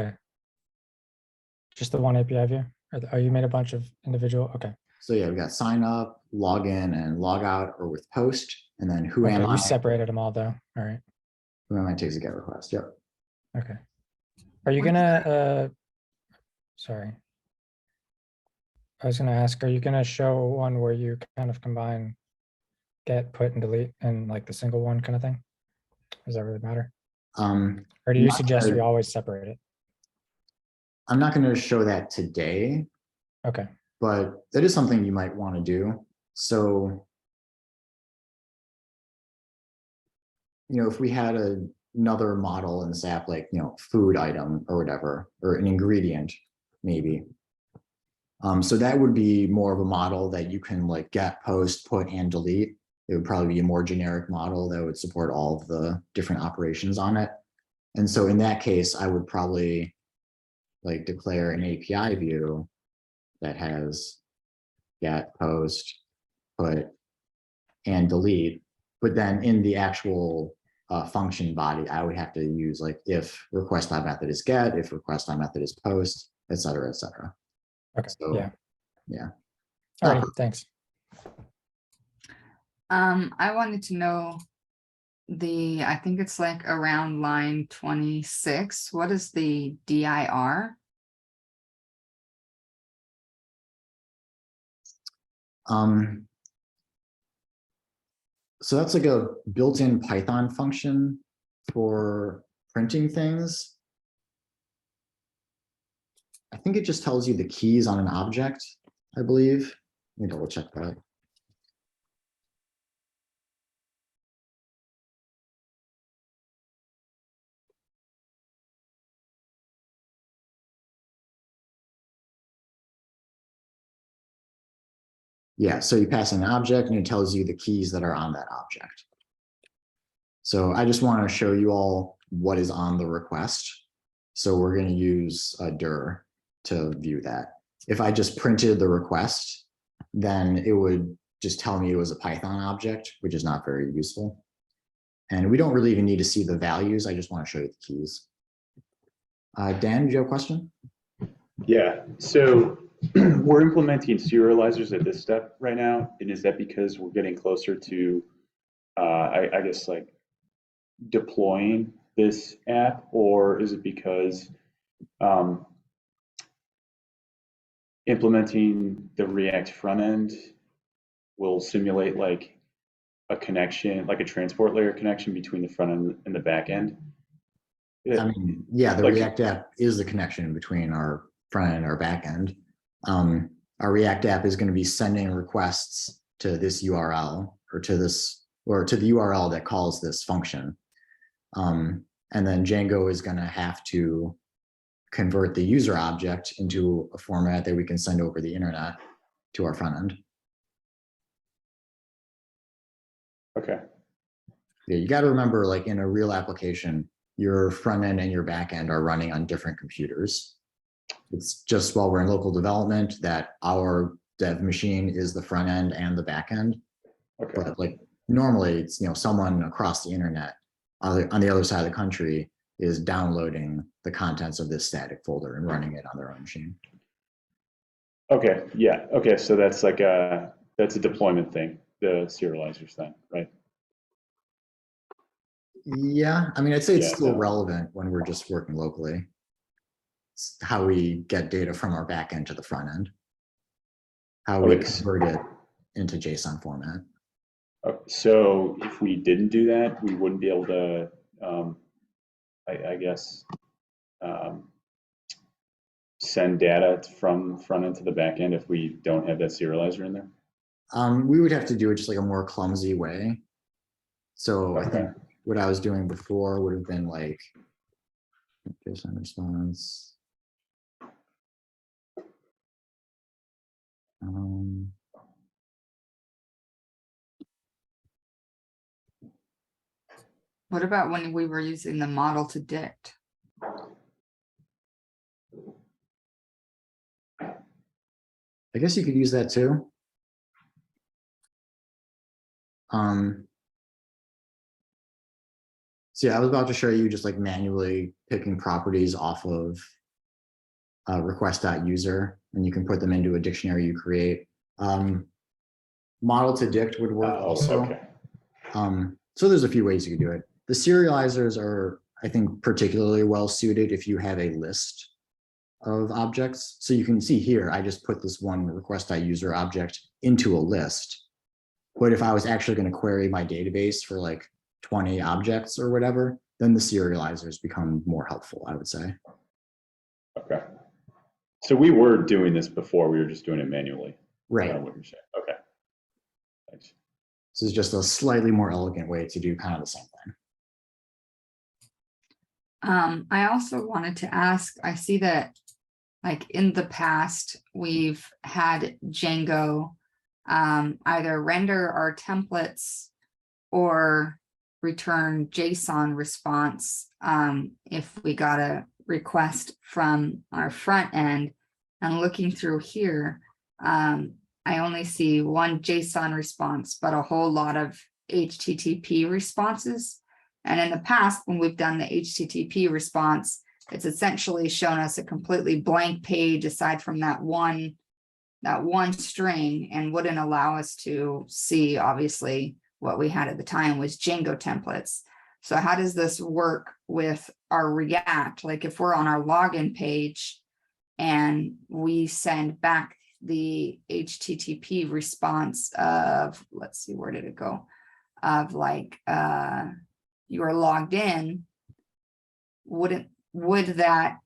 just the one API view? Or you made a bunch of individual? Okay. So yeah, we've got sign up, log in, and log out, or with post, and then who am I? You separated them all though. All right. Who am I takes a GET request. Yep. Okay. Are you gonna sorry. I was gonna ask, are you gonna show one where you kind of combine get, put, and delete in like the single one kind of thing? Does that really matter? Or do you suggest we always separate it? I'm not going to show that today. Okay. But that is something you might want to do. So, if we had another model in this app, like, food item or whatever, or an ingredient, maybe. So that would be more of a model that you can like get, post, put, and delete. It would probably be a more generic model that would support all of the different operations on it. And so in that case, I would probably like declare an API view that has get, post, put, and delete. But then in the actual function body, I would have to use like if request by method is get, if request by method is post, et cetera, et cetera. Okay. So, yeah. All right. Thanks. I wanted to know I think it's like around line 26. What is the dir? So that's like a built-in Python function for printing things. I think it just tells you the keys on an object, I believe. Let me double check that. Yeah, so you pass in an object and it tells you the keys that are on that object. So I just want to show you all what is on the request. So we're going to use a dir to view that. If I just printed the request, then it would just tell me it was a Python object, which is not very useful. And we don't really even need to see the values. I just want to show you the keys. Dan, do you have a question? Yeah, so we're implementing serializers at this step right now. And is that because we're getting closer to, I guess, like deploying this app, or is it because implementing the React front end will simulate like a connection, like a transport layer connection between the front end and the back end? I mean, yeah, the Like- React app is the connection between our front end and our back end. Our React app is going to be sending requests to this URL or to this, or to the URL that calls this function. And then Django is going to have to convert the user object into a format that we can send over the internet to our front end. Okay. Yeah, you got to remember, like in a real application, your front end and your back end are running on different computers. It's just while we're in local development that our dev machine is the front end and the back end. Okay. But like normally it's, you know, someone across the internet on the other side of the country is downloading the contents of this static folder and running it on their own machine. Okay. Yeah. Okay. So that's like that's a deployment thing, the serializers then, right? Yeah, I mean, I'd say it's Yeah, still no. relevant when we're just working locally. It's how we get data from our back end to the front end. How we Okay. convert it into JSON format. So if we didn't do that, we wouldn't be able to, I guess, send data from front end to the back end if we don't have that serializer in there? We would have to do it just like a more clumsy way. So I Okay. think what I was doing before would have been like JSON response. What about when we were using the model to dict? I guess you could use that too. So yeah, I was about to show you just like manually picking properties off of request.user, and you can put them into a dictionary you create. Model to dict would work also. Okay. So there's a few ways you could do it. The serializers are, I think, particularly well suited if you have a list of objects. So you can see here, I just put this one request.user object into a list. But if I was actually going to query my database for like 20 objects or whatever, then the serializers become more helpful, I would say. Okay. So we were doing this before, we were just doing it manually. Right. Kind of what you're saying. Okay. Thanks. This is just a slightly more elegant way to do kind of the same thing. I also wanted to ask, I see that like in the past, we've had Django either render our templates or return JSON response if we got a request from our front end. And looking through here, I only see one JSON response, but a whole lot of HTTP responses. And in the past, when we've done the HTTP response, it's essentially shown us a completely blank page aside from that one string, and wouldn't allow us to see, obviously, what we had at the time was Django templates. So how does this work with our React? Like if we're on our login page and we send back the HTTP response of, let's see, where did it go? Of like, you are logged in, would that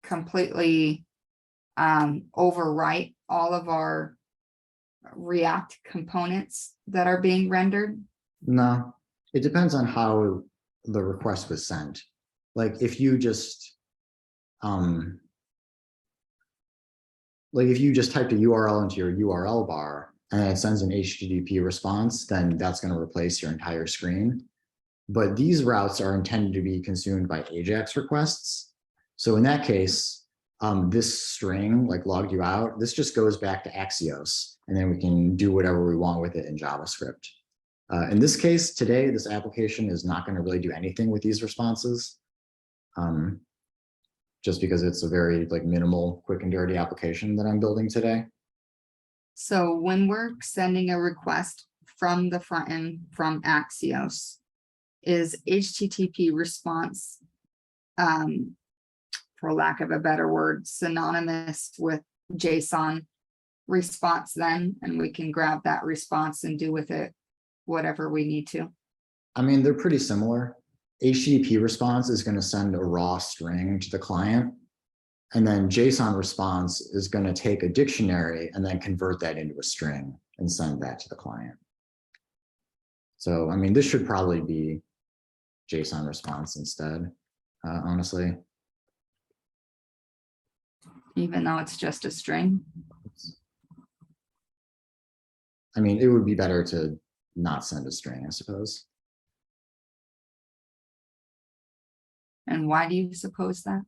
completely overwrite all of our React components that are being rendered? No, it depends on how the request was sent. Like if you just typed a URL into your URL bar and it sends an HTTP response, then that's going to replace your entire screen. But these routes are intended to be consumed by AJAX requests. So in that case, this string, like logged you out, this just goes back to axios, and then we can do whatever we want with it in JavaScript. In this case, today, this application is not going to really do anything with these responses, just because it's a very like minimal, quick and dirty application that I'm building today. So when we're sending a request from the front end from Axios, is HTTP response, for lack of a better word, synonymous with JSON response then, and we can grab that response and do with it whatever we need to? I mean, they're pretty similar. HTTP response is going to send a raw string to the client, and then JSON response is going to take a dictionary and then convert that into a string and send that to the client. So, I mean, this should probably be JSON response instead, honestly. Even though it's just a string? I mean, it would be better to not send a string, I suppose. And why do you suppose that?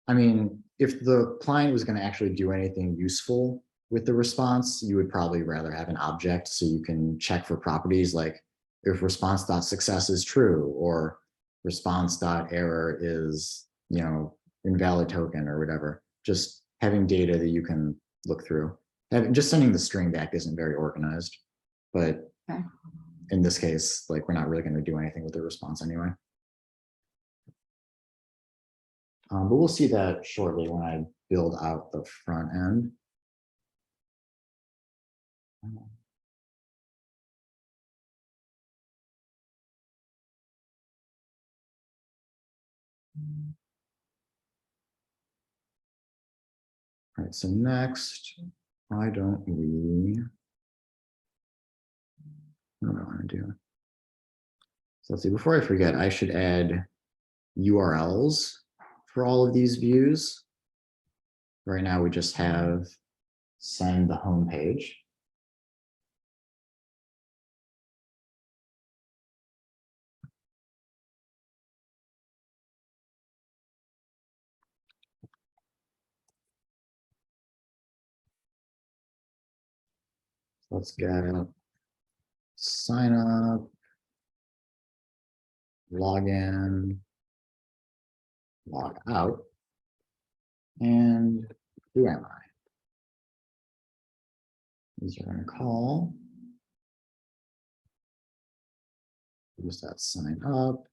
I mean, if the client was going to actually do anything useful with the response, you would probably rather have an object so you can check for properties like if response.success is true or response.error is, you know, invalid token or whatever. Just having data that you can look through. Just sending the string back isn't very organized, but okay. In this case, like we're not really going to do anything with the response anyway. But we'll see that shortly when I build out the front end. All right, so next, why don't we, what do I want to do? So let's see, before I forget, I should add URLs for all of these views. Right now, we just have send the home page. Let's get sign up, log in, log out, and who am I? These are going to call. Use that sign up.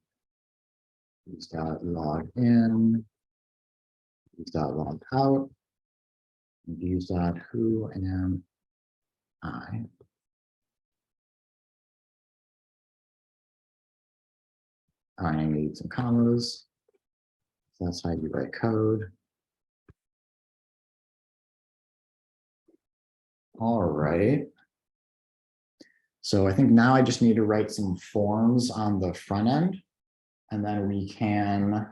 Use that log in. Use that log out. Use that who am I? I need some commas. So that's how you write code. All right. So I think now I just need to write some forms on the front end, and then we can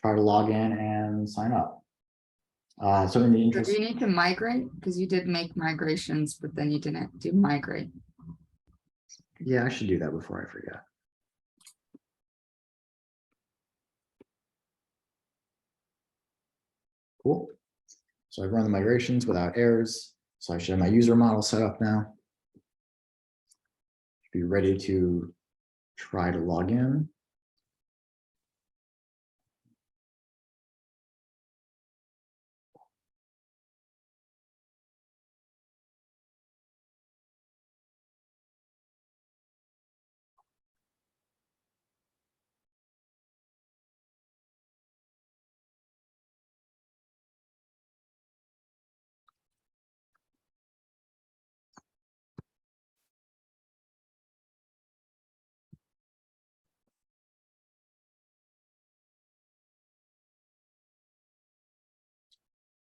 try to log in and sign up. So in the Do interest, you need to migrate? Because you did make migrations, but then you didn't do migrate. yeah, I should do that before I forget. Cool. So I've run the migrations without errors. So I should have my user model set up now. Be ready to try to log in.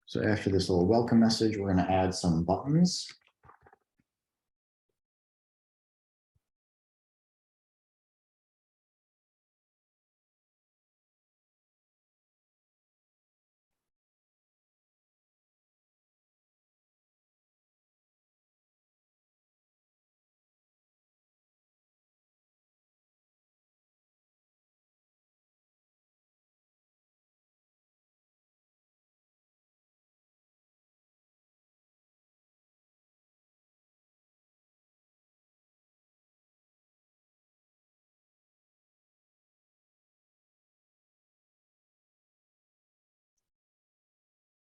So after this little welcome message, we're going to add some buttons.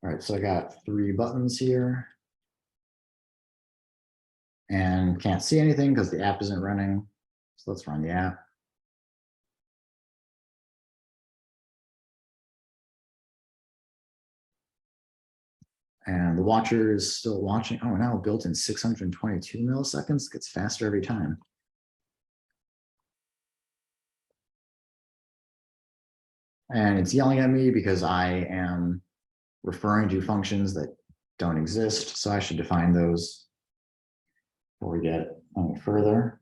All right, so I got 3 buttons here. And can't see anything because the app isn't running. So let's run the app. And the watcher is still watching. Oh, now built in 622 milliseconds. Gets faster every time. And it's yelling at me because I am referring to functions that don't exist. So I should define those before we get any further.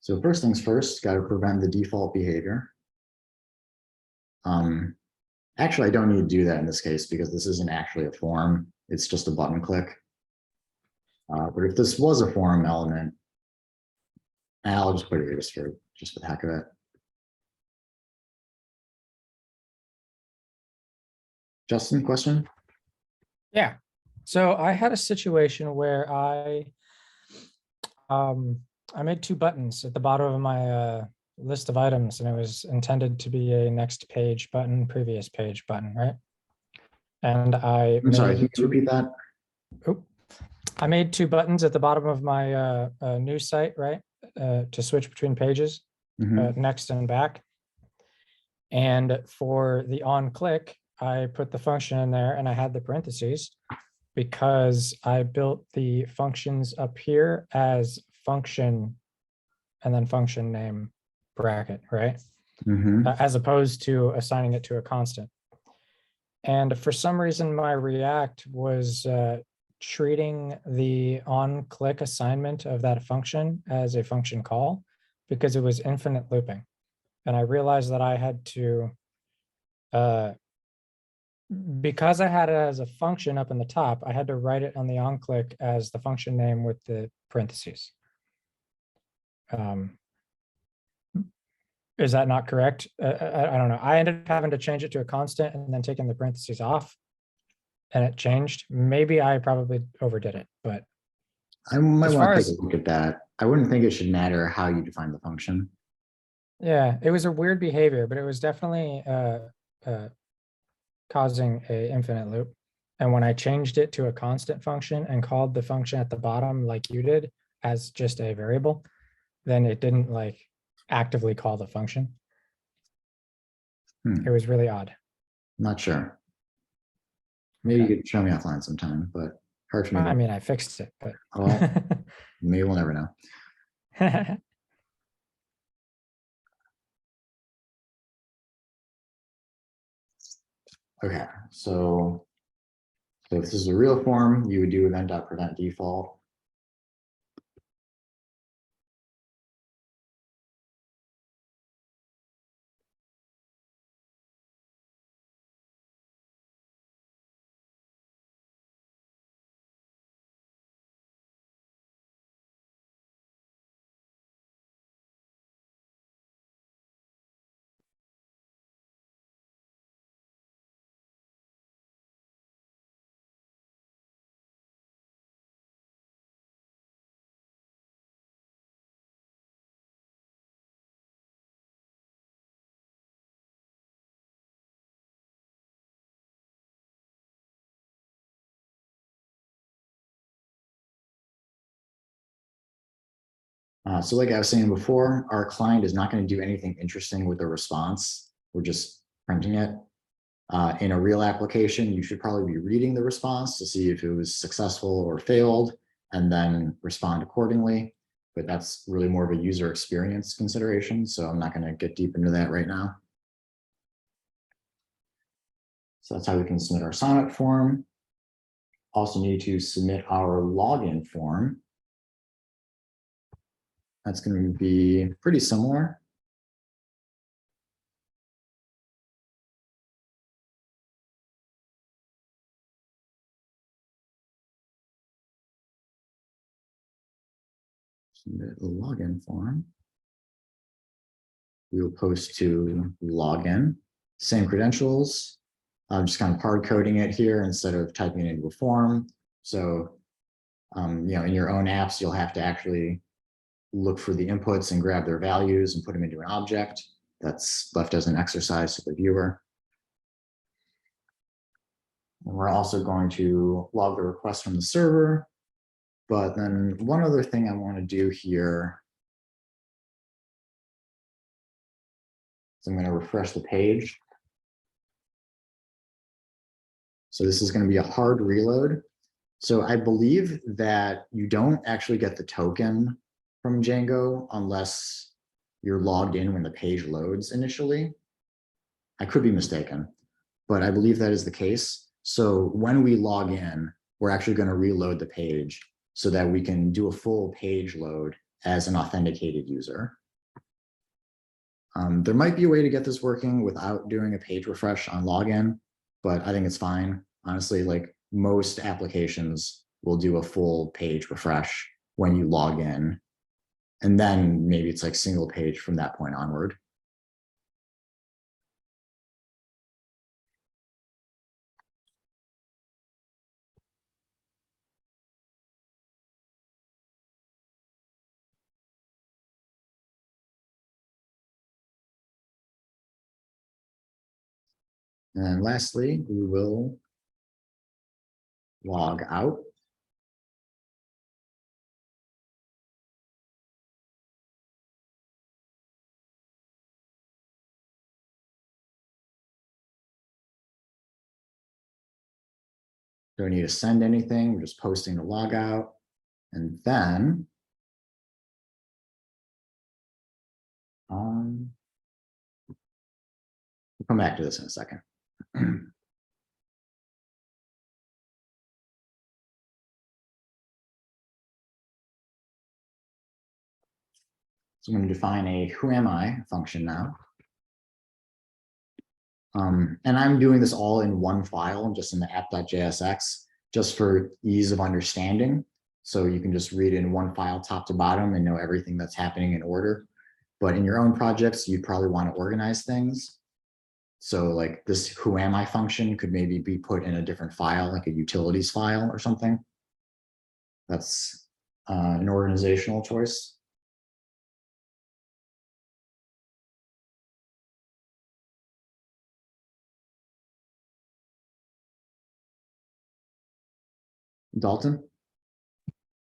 So first things first, got to prevent the default behavior. Actually, I don't need to do that in this case because this isn't actually a form. It's just a button click. But if this was a form element, I'll just put it here just for the heck of it. Justin, question? Yeah. So I had a situation where I made 2 buttons at the bottom of my list of items, and it was intended to be a next page button, previous page button, right? And I'm sorry, can you repeat that? I made 2 buttons at the bottom of my new site, right? To switch between pages, next and back. And for the on click, I put the function in there and I had the parentheses because I built the functions up here as function and then function name bracket, right? As opposed to assigning it to a constant. And for some reason, my React was treating the on click assignment of that function as a function call because it was infinite looping. And I realized that I had to, because I had it as a function up in the top, I had to write it on the on click as the function name with the parentheses. Is that not correct? I don't know. I ended up having to change it to a constant and then taking the parentheses off, and it changed. Maybe I probably overdid it, but I might as want far to as- take a look at that. I wouldn't think it should matter how you define the function. yeah, it was a weird behavior, but it was definitely causing a infinite loop. And when I changed it to a constant function and called the function at the bottom like you did as just a variable, then it didn't like actively call the function. It was really odd. Not sure. Maybe you could show me offline sometime, but hard for me. I mean, I fixed it, but well, maybe we'll never know. Okay, so if this is a real form, you would do event.prevent default. So like I was saying before, our client is not going to do anything interesting with the response. We're just printing it. In a real application, you should probably be reading the response to see if it was successful or failed, and then respond accordingly. But that's really more of a user experience consideration, so I'm not going to get deep into that right now. So that's how we can submit our sign up form. Also need to submit our login form. That's going to be pretty similar. Submit a login form. we will post to login, same credentials. I'm just kind of hard coding it here instead of typing it into a form. So, in your own apps, you'll have to actually look for the inputs and grab their values and put them into an object. That's left as an exercise to the viewer. And we're also going to log the request from the server. But then one other thing I want to do here is I'm going to refresh the page. So this is going to be a hard reload. So I believe that you don't actually get the token from Django unless you're logged in when the page loads initially. I could be mistaken, but I believe that is the case. So when we log in, we're actually going to reload the page so that we can do a full page load as an authenticated user. There might be a way to get this working without doing a page refresh on login, but I think it's fine. Honestly, like most applications will do a full page refresh when you log in. And then maybe it's like single page from that point onward. And lastly, we will log out. Don't need to send anything, we're just posting the logout. And then we'll come back to this in a second. So I'm going to define a who am I function now. And I'm doing this all in one file, just in the app.jsx, just for ease of understanding. So you can just read in one file top to bottom and know everything that's happening in order. But in your own projects, you probably want to organize things. So like this who am I function could maybe be put in a different file, like a utilities file or something. That's an organizational choice. Dalton?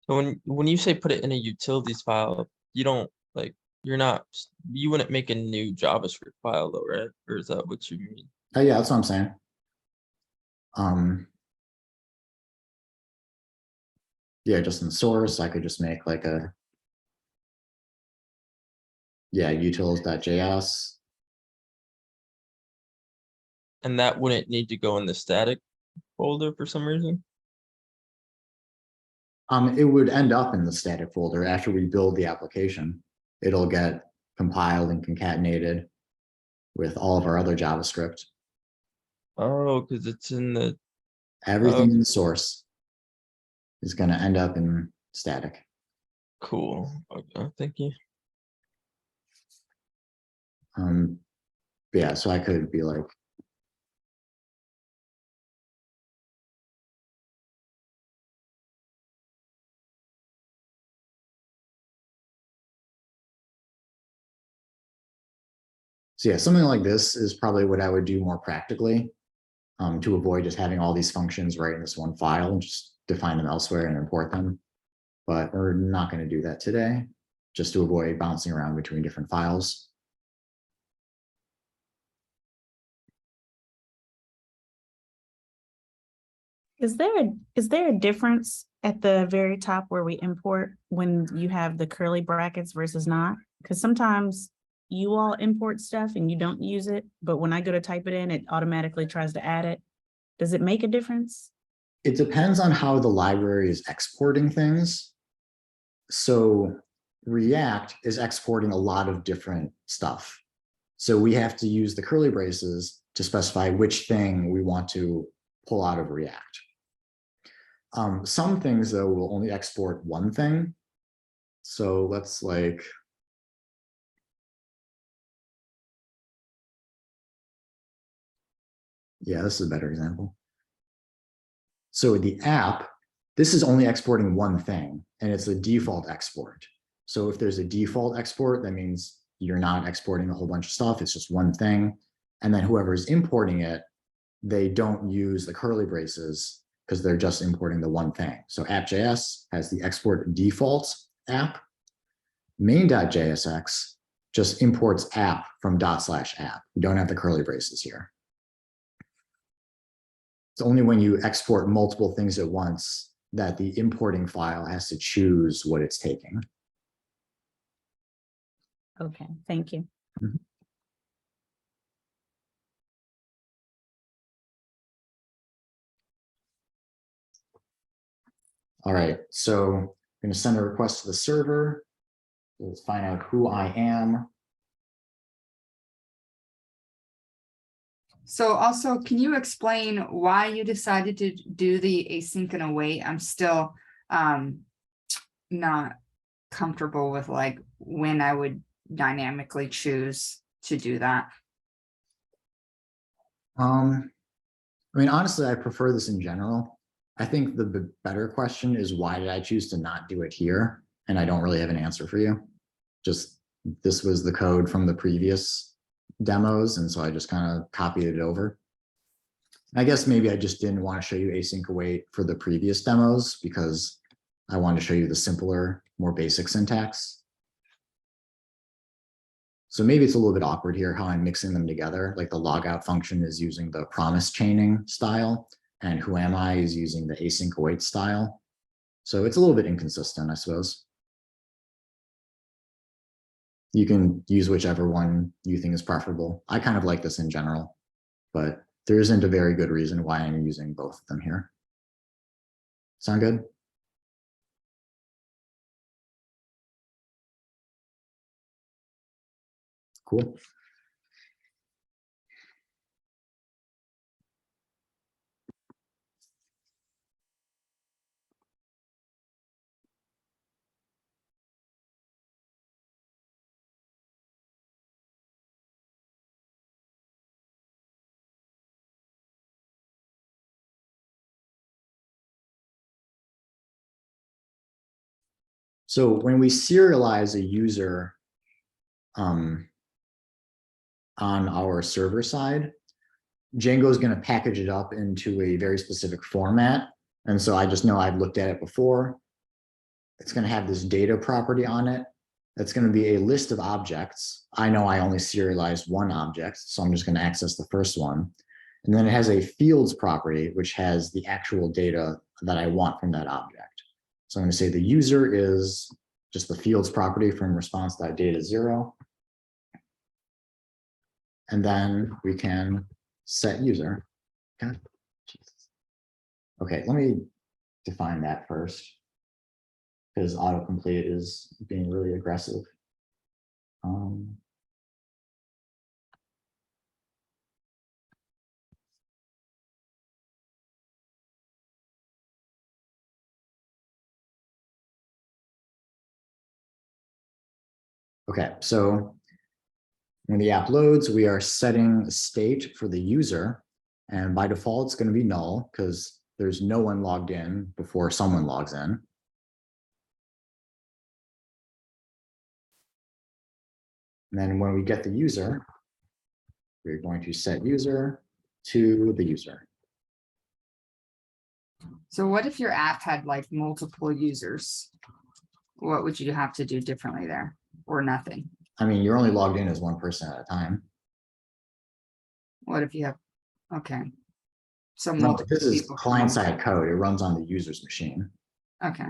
So when you say put it in a utilities file, you don't like you wouldn't make a new JavaScript file though, right? Or is that what you mean? Oh yeah, that's what I'm saying. Yeah, just in source, I could just make like a utils.js. And that wouldn't need to go in the static folder for some reason? It would end up in the static folder after we build the application. It'll get compiled and concatenated with all of our other JavaScript. Oh, because it's in the Everything in the source is going to end up in static. cool. Okay, thank you. Yeah, so I could be like, so yeah, something like this is probably what I would do more practically, to avoid just having all these functions right in this one file and just define them elsewhere and import them. But we're not going to do that today, just to avoid bouncing around between different files. Is there a difference at the very top where we import when you have the curly brackets versus not? Because sometimes you all import stuff and you don't use it, but when I go to type it in, it automatically tries to add it. Does it make a difference? It depends on how the library is exporting things. So React is exporting a lot of different stuff. So we have to use the curly braces to specify which thing we want to pull out of React. Some things, though, will only export one thing. So let's like, Yeah, this is a better example. So the app, this is only exporting one thing, and it's a default export. So if there's a default export, that means you're not exporting a whole bunch of stuff. It's just one thing. And then whoever's importing it, they don't use the curly braces because they're just importing the one thing. So app.js has the export default app. Main.jsx just imports app from /app. We don't have the curly braces here. It's only when you export multiple things at once that the importing file has to choose what it's taking. Okay, thank you. Mhm. All right, so I'm going to send a request to the server. Let's find out who I am. So also, can you explain why you decided to do the async and await? I'm still not comfortable with like when I would dynamically choose to do that. I mean, honestly, I prefer this in general. I think the better question is why did I choose to not do it here? And I don't really have an answer for you. Just this was the code from the previous demos, and so I just kind of copied it over. I guess maybe I just didn't want to show you async await for the previous demos because I wanted to show you the simpler, more basic syntax. So maybe it's a little bit awkward here how I'm mixing them together. Like the logout function is using the promise chaining style, and whoami is using the async await style. So it's a little bit inconsistent, I suppose. You can use whichever one you think is preferable. I kind of like this in general, but there isn't a very good reason why I'm using both of them here. Sound good? Cool. So when we serialize a user on our server side, Django is going to package it up into a very specific format. And so I just know I've looked at it before. It's going to have this data property on it. That's going to be a list of objects. I know I only serialized one object, so I'm just going to access the first one. And then it has a fields property, which has the actual data that I want from that object. So I'm going to say the user is just the fields property from response.data0. And then we can set user. God, Jesus. Okay, let me define that first, because autocomplete is being really aggressive. Okay, so when the app loads, we are setting a state for the user. And by default, it's going to be null because there's no one logged in before someone logs in. And then when we get the user, we're going to set user to the user. So what if your app had like multiple users? What would you have to do differently there, or nothing? I mean, you're only logged in as one person at a time. What if you have, okay. So No, multiple this is people. client-side code. It runs on the user's machine. Okay.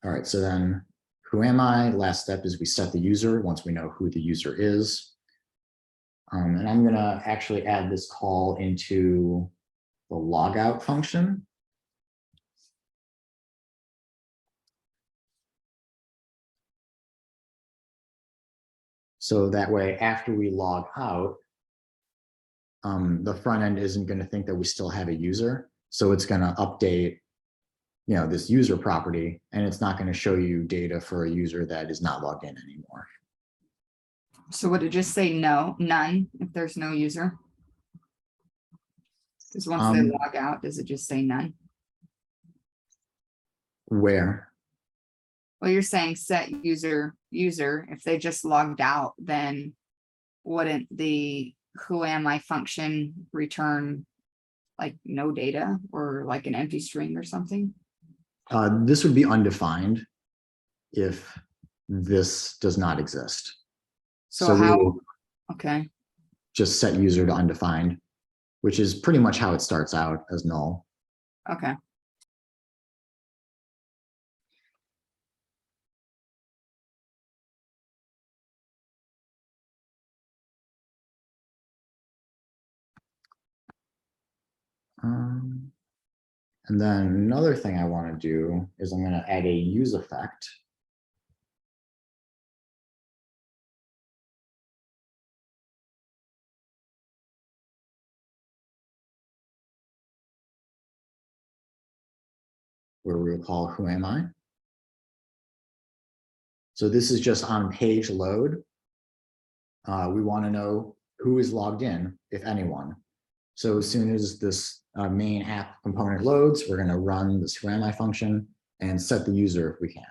All right, so then who am I? Last step is we set the user once we know who the user is. And I'm going to actually add this call into the logout function. So that way, after we log out, the front end isn't going to think that we still have a user. So it's going to update, this user property, and it's not going to show you data for a user that is not logged in anymore. So would it just say no, none, if there's no user? Because once they log out, does it just say none? Where? Well, you're saying set user, if they just logged out, then wouldn't the who am I function return like no data or like an empty string or something? This would be undefined if this does not exist. So we how, will okay, just set user to undefined, which is pretty much how it starts out as null. okay. And then another thing I want to do is I'm going to add a use effect. Where we'll call who am I? So this is just on page load. We want to know who is logged in, if anyone. So as soon as this main app component loads, we're going to run this who am I function and set the user if we can.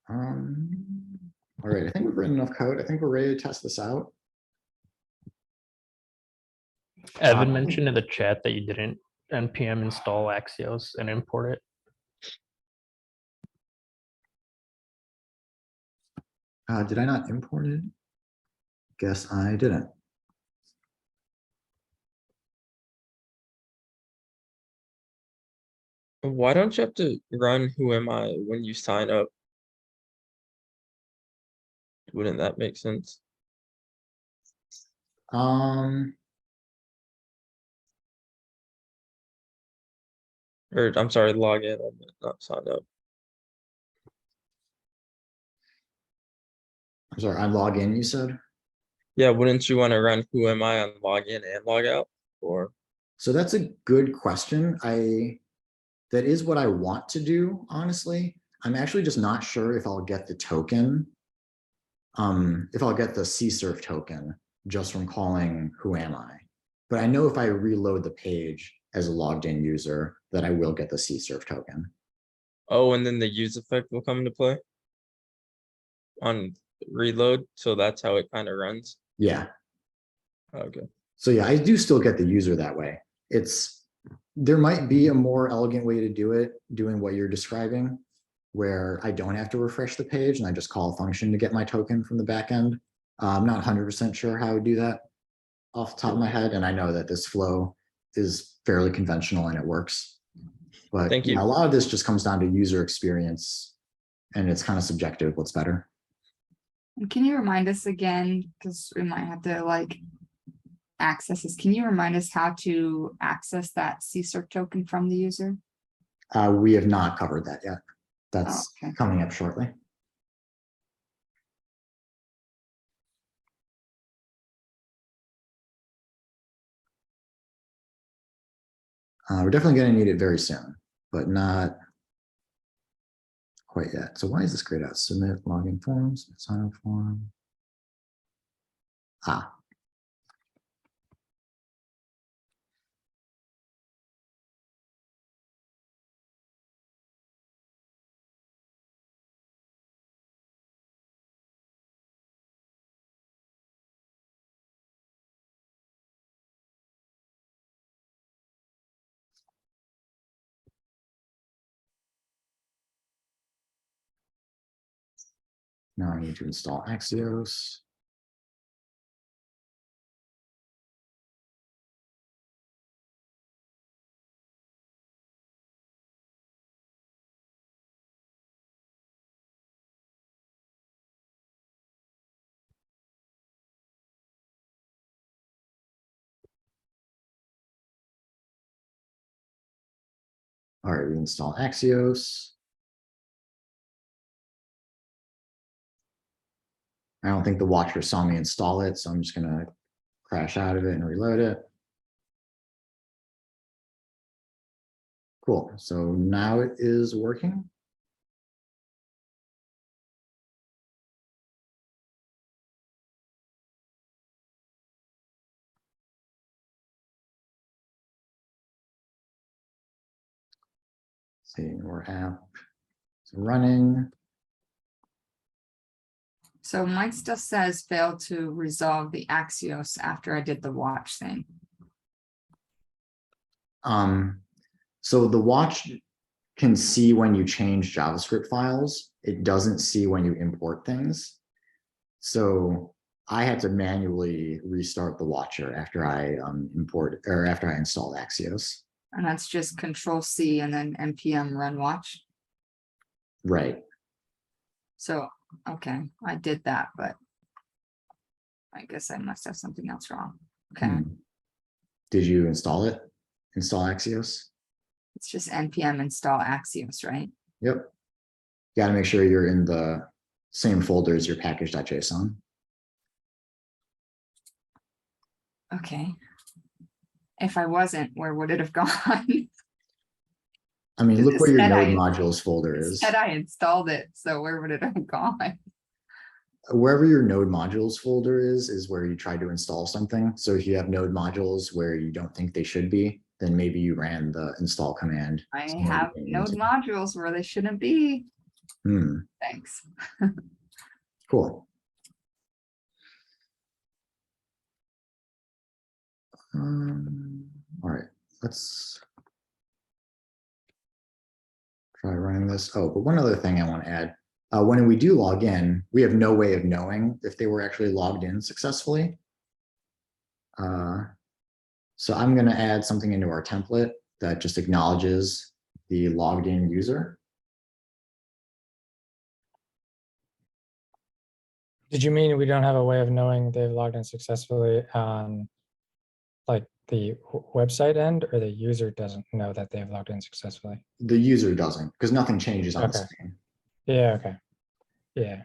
All right, I think we've written enough code. I think we're ready to test this out. Evan mentioned in the chat that you didn't npm install Axios and import it. Did I not import it? Guess I didn't. Why don't you have to run who am I when you sign up? Wouldn't that make sense? Or I'm sorry, log in, I meant not sign up. I'm sorry, I log in, you said? Yeah, wouldn't you want to run who am I on log in and log out? Or So that's a good question. That is what I want to do, honestly. I'm actually just not sure if I'll get the token. If I'll get the CSRF token just from calling who am I. But I know if I reload the page as a logged in user that I will get the CSRF token. oh, and then the use effect will come into play on reload. So that's how it kind of runs. Yeah. Okay. So yeah, I do still get the user that way. There might be a more elegant way to do it, doing what you're describing, where I don't have to refresh the page and I just call a function to get my token from the backend. I'm not 100% sure how I would do that off the top of my head. And I know that this flow is fairly conventional and it works. But Thank you. yeah, a lot of this just comes down to user experience and it's kind of subjective what's better. And can you remind us again, because we might have to like access this. Can you remind us how to access that CSRF token from the user? We have not covered that yet. That's okay. coming up shortly. We're definitely going to need it very soon, but not quite yet. So why is this grayed out? Submit login forms, sign up form. Ah. Now I need to install Axios. All right, we install Axios. I don't think the watcher saw me install it, so I'm just going to crash out of it and reload it. Cool. So now it is working. see, our app is running. So mine still says failed to resolve the axios after I did the watch thing. So the watch can see when you change JavaScript files. It doesn't see when you import things. So I had to manually restart the watcher after I after I installed Axios. And that's just Control C and then npm run watch. Right. So, okay, I did that, but I guess I must have something else wrong. Okay, Did you install it? Install Axios? it's just npm install axios, right? Yep. You got to make sure you're in the same folder as your package.json. Okay. If I wasn't, where would it have gone? I mean, look where your Instead node I- modules folder is. Instead, I installed it, so where would it have gone? Wherever your node modules folder is where you try to install something. So if you have node modules where you don't think they should be, then maybe you ran the install command. I somewhere have you didn't node need to. modules where they shouldn't be. Thanks. Cool. All right, let's try running this. Oh, but one other thing I want to add. When we do log in, we have no way of knowing if they were actually logged in successfully. So I'm going to add something into our template that just acknowledges the logged in user. Did you mean we don't have a way of knowing they've logged in successfully on like the website end, or the user doesn't know that they've logged in successfully? The user doesn't, because nothing changes on the Okay. screen. Yeah, okay. Yeah.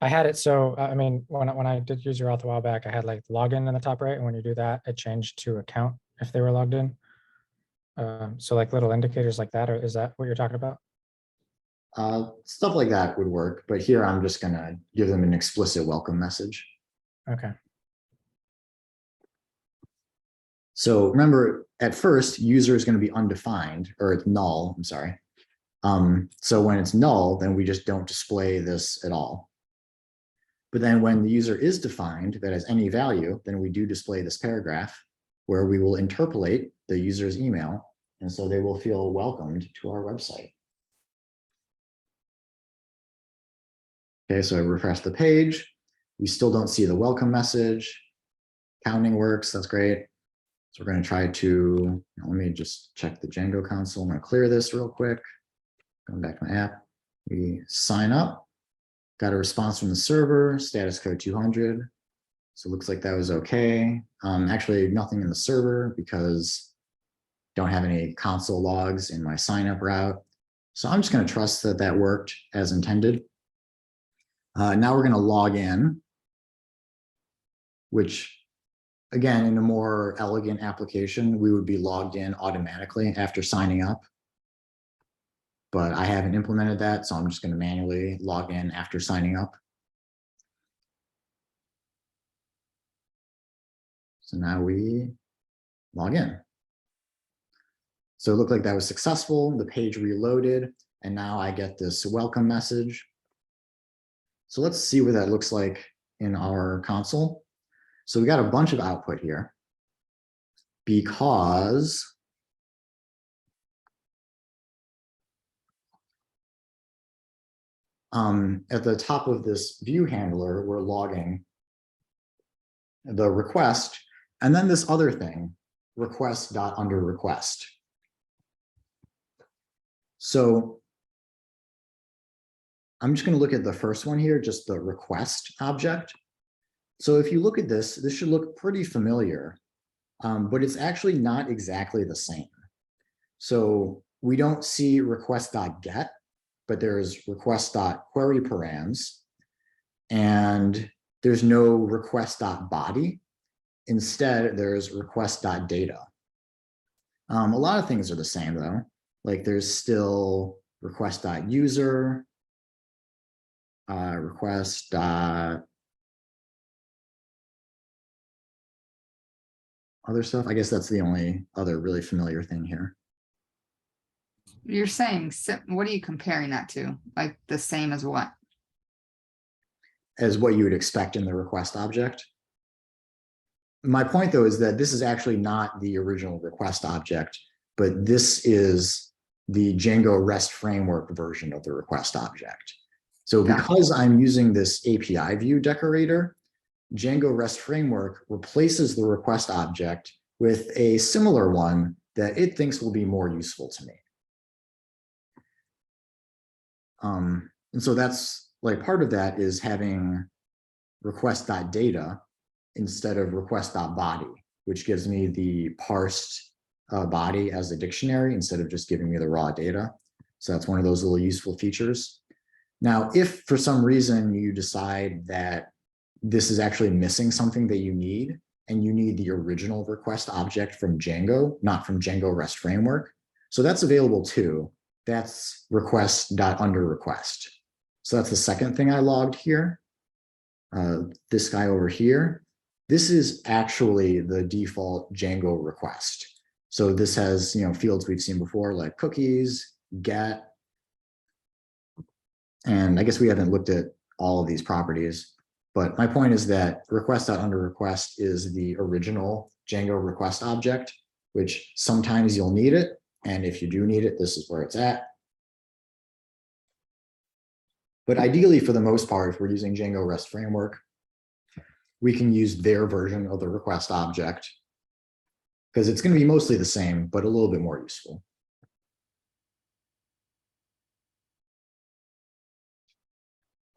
I had it so, I mean, when I did user auth a while back, I had like login in the top right, and when you do that, it changed to account if they were logged in. So like little indicators like that, or is that what you're talking about? Stuff like that would work, but here I'm just going to give them an explicit welcome message. Okay. So remember, at first, user is going to be undefined, or it's null, I'm sorry. So when it's null, then we just don't display this at all. But then when the user is defined, that has any value, then we do display this paragraph where we will interpolate the user's email. And so they will feel welcomed to our website. Okay, so I refresh the page. We still don't see the welcome message. Counting works, that's great. So we're going to try to, let me just check the Django console. I'm going to clear this real quick. Going back to my app. We sign up. Got a response from the server, status code 200. So it looks like that was okay. Actually, nothing in the server because don't have any console logs in my sign up route. So I'm just going to trust that that worked as intended. Now we're going to log in, which again, in a more elegant application, we would be logged in automatically after signing up. But I haven't implemented that, so I'm just going to manually log in after signing up. So now we log in. So it looked like that was successful. The page reloaded, and now I get this welcome message. So let's see what that looks like in our console. So we got a bunch of output here because at the top of this view handler, we're logging the request, and then this other thing, request.under_request. So I'm just going to look at the first one here, just the request object. So if you look at this, this should look pretty familiar, but it's actually not exactly the same. So we don't see request.get, but there's request.queryParams, and there's no request.body. Instead, there's request.data. A lot of things are the same though. Like there's still request.user, request. Other stuff. I guess that's the only other really familiar thing here. You're saying, what are you comparing that to? Like the same as what? As what you would expect in the request object. My point though is that this is actually not the original request object, but this is the Django REST framework version of the request object. So because I'm using this API view decorator, Django REST framework replaces the request object with a similar one that it thinks will be more useful to me. And so that's like part of that is having request.data instead of request.body, which gives me the parsed body as a dictionary instead of just giving me the raw data. So that's one of those little useful features. Now, if for some reason you decide that this is actually missing something that you need, and you need the original request object from Django, not from Django REST framework, so that's available too. That's request.underRequest. So that's the second thing I logged here. This guy over here, this is actually the default Django request. So this has, fields we've seen before like cookies, get, and I guess we haven't looked at all of these properties, but my point is that request.underRequest is the original Django request object, which sometimes you'll need it. And if you do need it, this is where it's at. But ideally, for the most part, if we're using Django REST framework, we can use their version of the request object because it's going to be mostly the same, but a little bit more useful.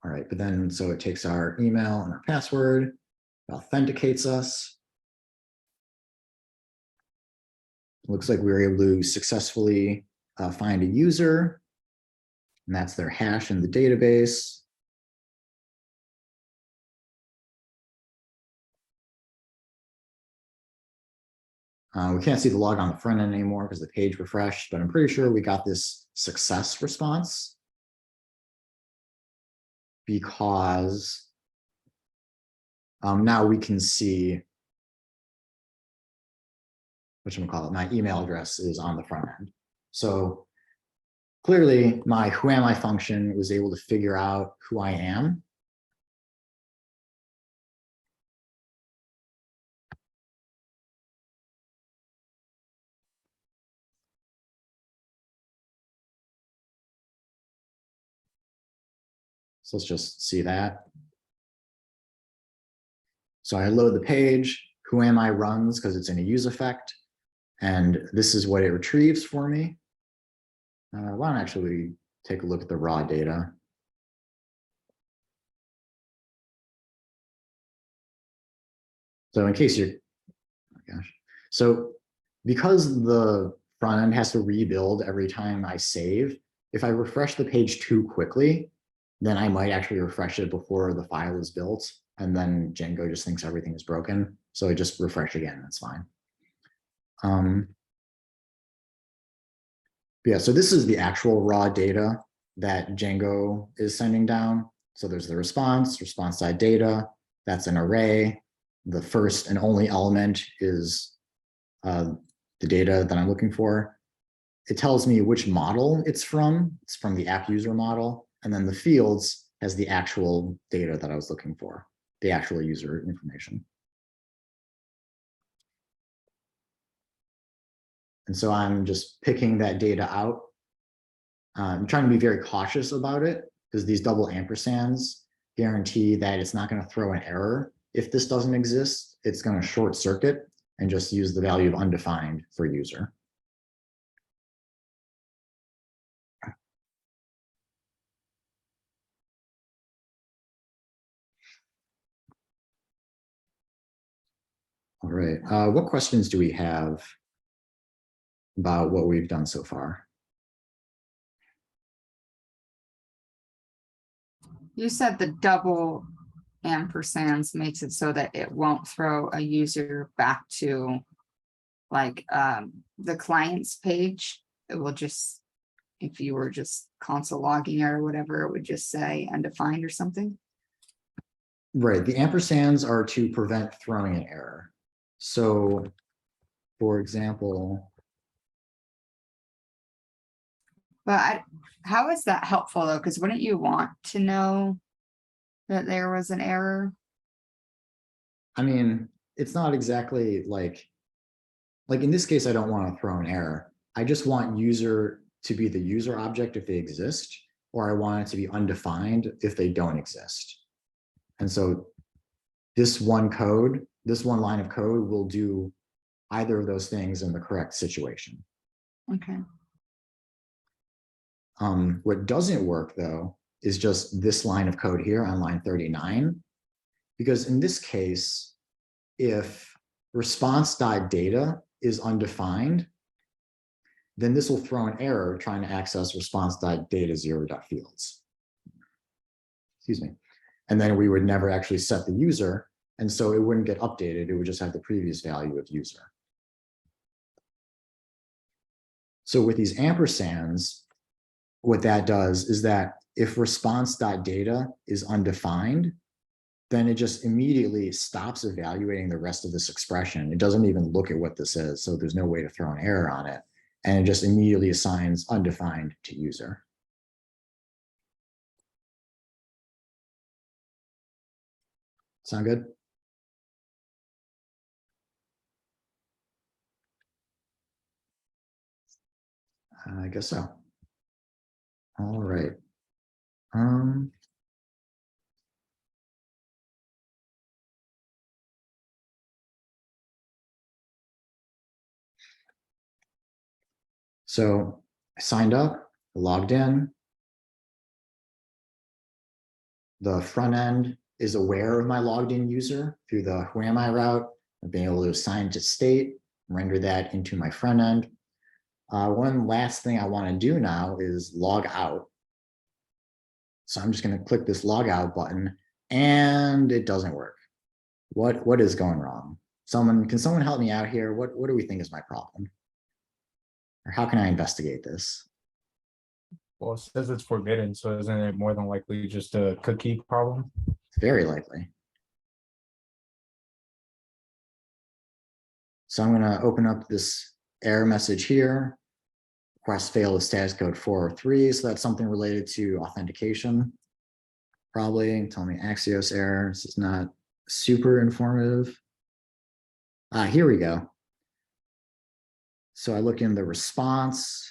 All right, but then so it takes our email and our password, authenticates us. Looks like we were able to successfully find a user, and that's their hash in the database. We can't see the log on the front end anymore because the page refreshed, but I'm pretty sure we got this success response because now we can see whatchamacallit, my email address is on the front end. So clearly my who am I function was able to figure out who I am. So let's just see that. So I load the page, who am I runs because it's in a use effect. And this is what it retrieves for me. Why don't actually take a look at the raw data. So in case you're, oh gosh. So because the front end has to rebuild every time I save, if I refresh the page too quickly, then I might actually refresh it before the file is built. And then Django just thinks everything is broken. So I just refresh again, that's fine. Yeah, so this is the actual raw data that Django is sending down. So there's the response.data, that's an array. The first and only element is the data that I'm looking for. It tells me which model it's from. It's from the app user model. And then the fields has the actual data that I was looking for, the actual user information. And so I'm just picking that data out. I'm trying to be very cautious about it because these double ampersands guarantee that it's not going to throw an error. If this doesn't exist, it's going to short circuit and just use the value of undefined for user. All right, what questions do we have about what we've done so far? You said the double ampersands makes it so that it won't throw a user back to like the client's page. It will just, if you were just console logging or whatever, it would just say undefined or something. Right, the ampersands are to prevent throwing an error. So, for example, how is that helpful though? Because wouldn't you want to know that there was an error? I mean, it's not exactly like in this case, I don't want to throw an error. I just want user to be the user object if they exist, or I want it to be undefined if they don't exist. And so this one line of code will do either of those things in the correct situation. Okay. What doesn't work though is just this line of code here on line 39, because in this case, if response.data is undefined, then this will throw an error trying to access response.data 0.fields. Excuse me. And then we would never actually set the user. And so it wouldn't get updated. It would just have the previous value of user. So with these ampersands, what that does is that if response.data is undefined, then it just immediately stops evaluating the rest of this expression. It doesn't even look at what this is. So there's no way to throw an error on it. And it just immediately assigns undefined to user. Sound good? I guess so. All right. So I signed up, logged in. The front end is aware of my logged in user through the who am I route and being able to assign to state, render that into my front end. One last thing I want to do now is log out. So I'm just going to click this log out button and it doesn't work. What is going wrong? Can someone help me out here? What do we think is my problem? Or how can I investigate this? Well, it says it's forbidden, so isn't it more than likely just a cookie problem? Very likely. So I'm going to open up this error message here. Request failed with status code 403. So that's something related to authentication. Probably tell me axios error. This is not super informative. Here we go. So I look in the response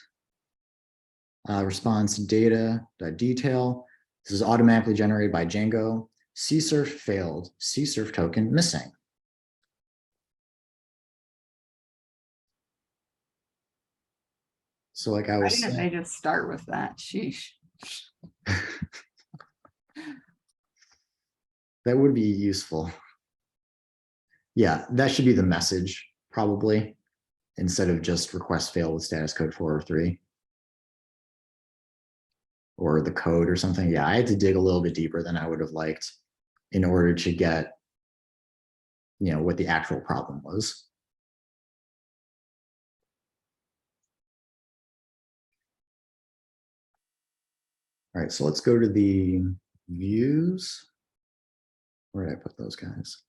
data.detail. This is automatically generated by Django. CSRF failed, CSRF token missing. So like I was Why didn't saying, they just start with that? Sheesh. that would be useful. Yeah, that should be the message probably, instead of just request failed with status code 403. Or the code or something. Yeah, I had to dig a little bit deeper than I would have liked in order to get, what the actual problem was. All right, so let's go to the views. Where did I put those guys?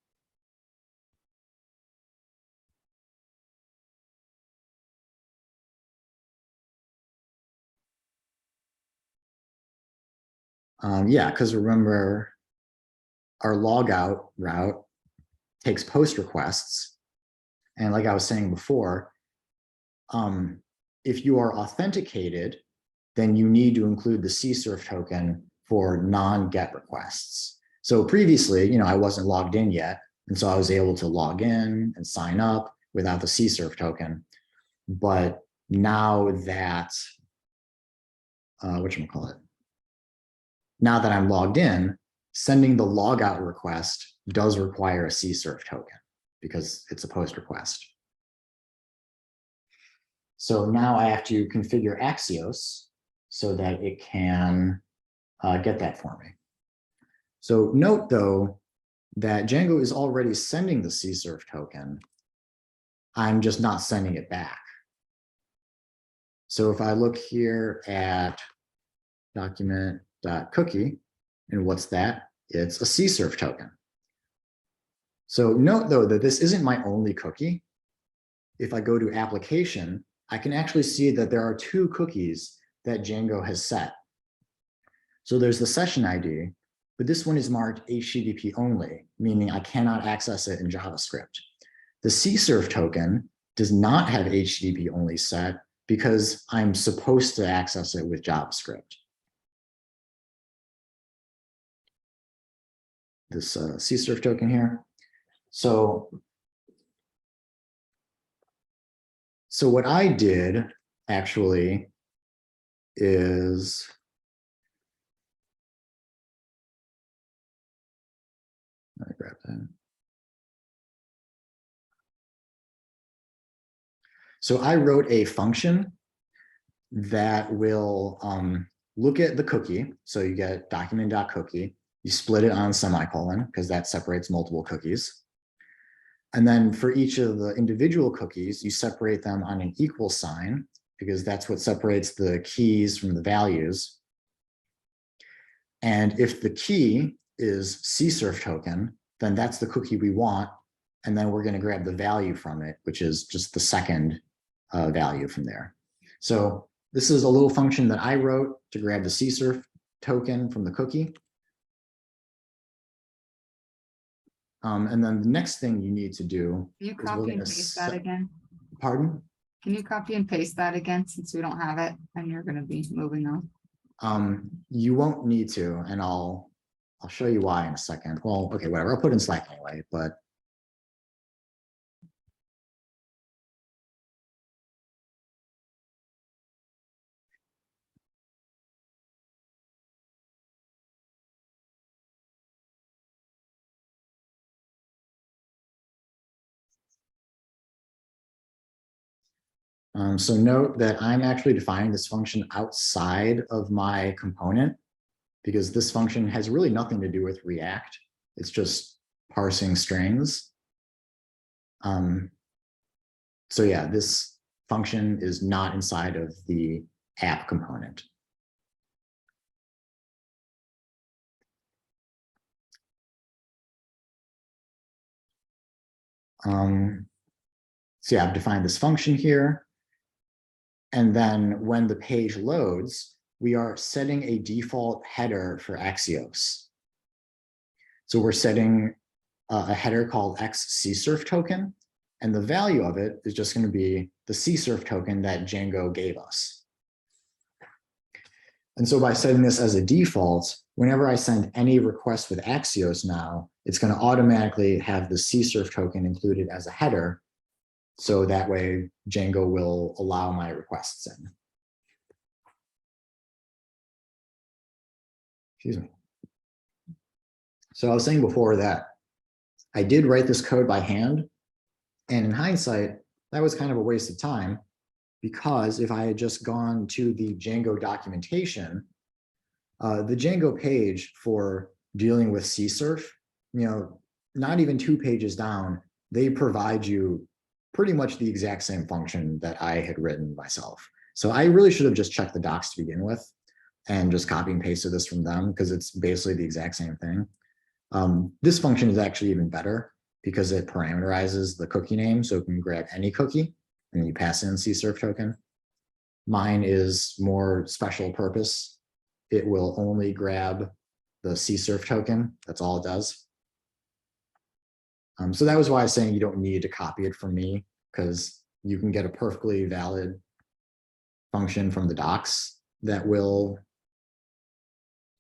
Yeah, because remember, our logout route takes post requests. And like I was saying before, if you are authenticated, then you need to include the CSRF token for non-GET requests. So previously, I wasn't logged in yet. And so I was able to log in and sign up without the CSRF token. But now that, now that I'm logged in, sending the logout request does require a CSRF token because it's a post request. So now I have to configure Axios so that it can get that for me. So note though, that Django is already sending the CSRF token. I'm just not sending it back. So if I look here at document.cookie, and what's that? It's a CSRF token. So note though that this isn't my only cookie. If I go to application, I can actually see that there are two cookies that Django has set. So there's the session ID, but this one is marked HTTP only, meaning I cannot access it in JavaScript. The CSRF token does not have HTTP only set because I'm supposed to access it with JavaScript. This CSRF token here. So what I did actually is let me grab that. So I wrote a function that will look at the cookie. So you get document.cookie. You split it on semicolon because that separates multiple cookies. And then for each of the individual cookies, you separate them on an equal sign because that's what separates the keys from the values. And if the key is CSRF token, then that's the cookie we want. And then we're going to grab the value from it, which is just the second value from there. So this is a little function that I wrote to grab the CSRF token from the cookie. And then the next thing you need to do. Can you copy and paste that again? Pardon? Can you copy and paste that again since we don't have it and you're going to be moving on? You won't need to, and I'll show you why in a second. Well, okay, whatever. I'll put it in Slack anyway, but so note that I'm actually defining this function outside of my component because this function has really nothing to do with React. It's just parsing strings. So yeah, this function is not inside of the app component. So yeah, I've defined this function here. And then when the page loads, we are setting a default header for axios. So we're setting a header called xcsrf token, and the value of it is just going to be the csrf token that Django gave us. And so by setting this as a default, whenever I send any request with axios now, it's going to automatically have the csrf token included as a header. So that way Django will allow my requests in. Excuse me. So I was saying before that I did write this code by hand. And in hindsight, that was kind of a waste of time because if I had just gone to the Django documentation, the Django page for dealing with CSRF, not even 2 pages down, they provide you pretty much the exact same function that I had written myself. So I really should have just checked the docs to begin with and just copy and pasted this from them because it's basically the exact same thing. This function is actually even better because it parameterizes the cookie name. So it can grab any cookie and you pass in CSRF token. Mine is more special purpose. It will only grab the CSRF token. That's all it does. So that was why I was saying you don't need to copy it from me because you can get a perfectly valid function from the docs that will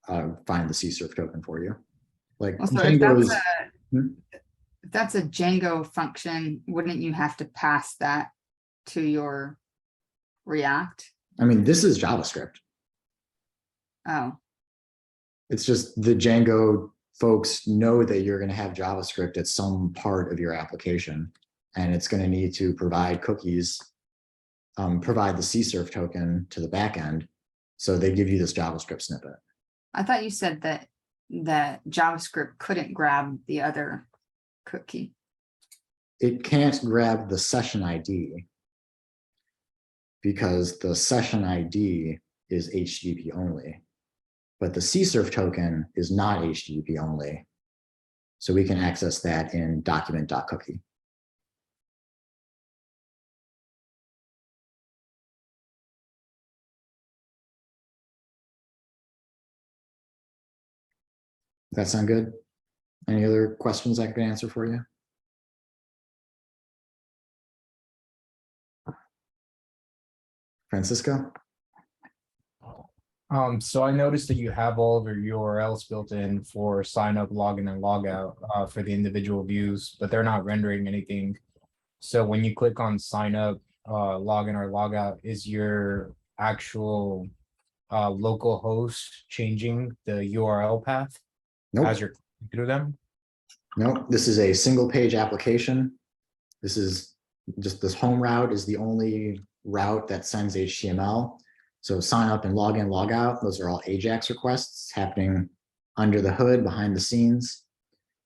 find the CSRF token for you. Like Well, so if that's a Django function, wouldn't you have to pass that to your React? I mean, this is JavaScript. Oh, It's just the Django folks know that you're going to have JavaScript at some part of your application, and it's going to need to provide cookies, provide the CSRF token to the backend. So they give you this JavaScript snippet. I thought you said that JavaScript couldn't grab the other cookie. It can't grab the session ID because the session ID is HTTP only. But the CSRF token is not HTTP only. So we can access that in document.cookie. That sound good? Any other questions I can answer for you? Francisco? So I noticed that you have all of your URLs built in for sign up, login, and logout for the individual views, but they're not rendering anything. So when you click on sign up, login or logout, is your actual local host changing the URL path Nope. as you're clicking through them? Nope, this is a single page application. This is just this home route is the only route that sends HTML. So sign up and log in, log out, those are all AJAX requests happening under the hood, behind the scenes.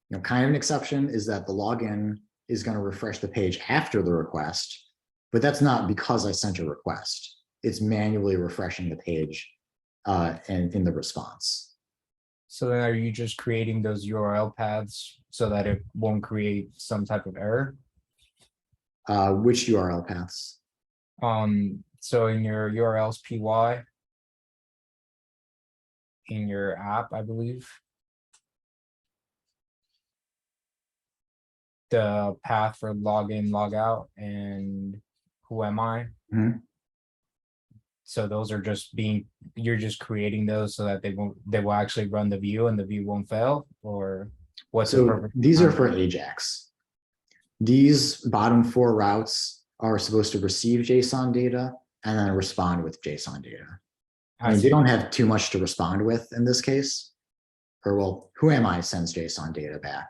You know, kind of an exception is that the login is going to refresh the page after the request, but that's not because I sent a request. It's manually refreshing the page and in the response. So then are you just creating those URL paths so that it won't create some type of error? Which URL paths? So in your URLs PY, in your app, I believe, the path for login, logout, and who am I? Mhm. So those are just you're just creating those so that they will actually run the view and the view won't fail, or what's the So purpose? these are for AJAX. These bottom 4 routes are supposed to receive JSON data and then respond with JSON data. I mean, they don't have too much to respond with in this case, or well, who am I sends JSON data back.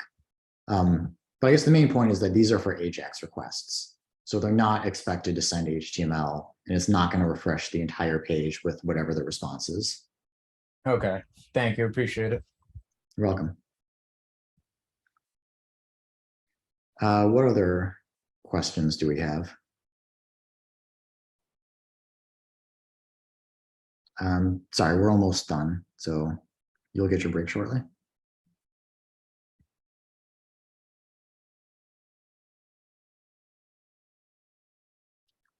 But I guess the main point is that these are for AJAX requests. So they're not expected to send HTML, and it's not going to refresh the entire page with whatever the response is. Okay, thank you, appreciate it. You're welcome. What other questions do we have? Sorry, we're almost done, so you'll get your break shortly.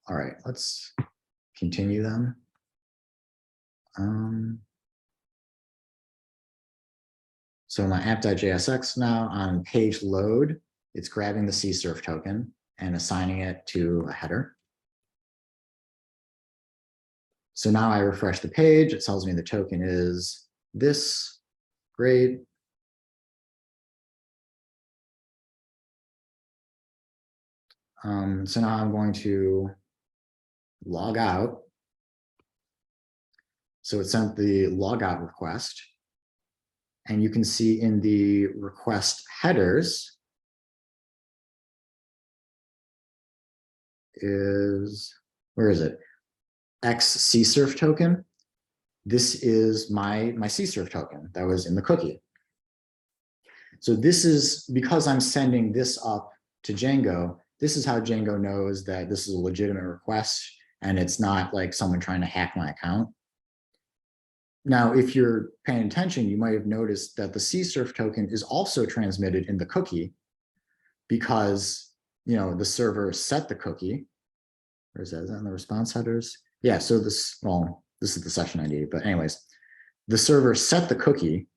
All right, let's continue then. So my app.jsx now on page load, it's grabbing the CSRF token and assigning it to a header. So now I refresh the page, it tells me the token is this, great. So now I'm going to log out. So it sent the logout request. And you can see in the request headers is, where is it? X CSRF token. This is my CSRF token that was in the cookie. So this is because I'm sending this up to Django. This is how Django knows that this is a legitimate request and it's not like someone trying to hack my account. Now, if you're paying attention, you might have noticed that the CSRF token is also transmitted in the cookie because, you know, the server set the cookie. Where is that? Is that in the response headers? Yeah, so this, well, this is the session ID, but anyways, the server set the cookie.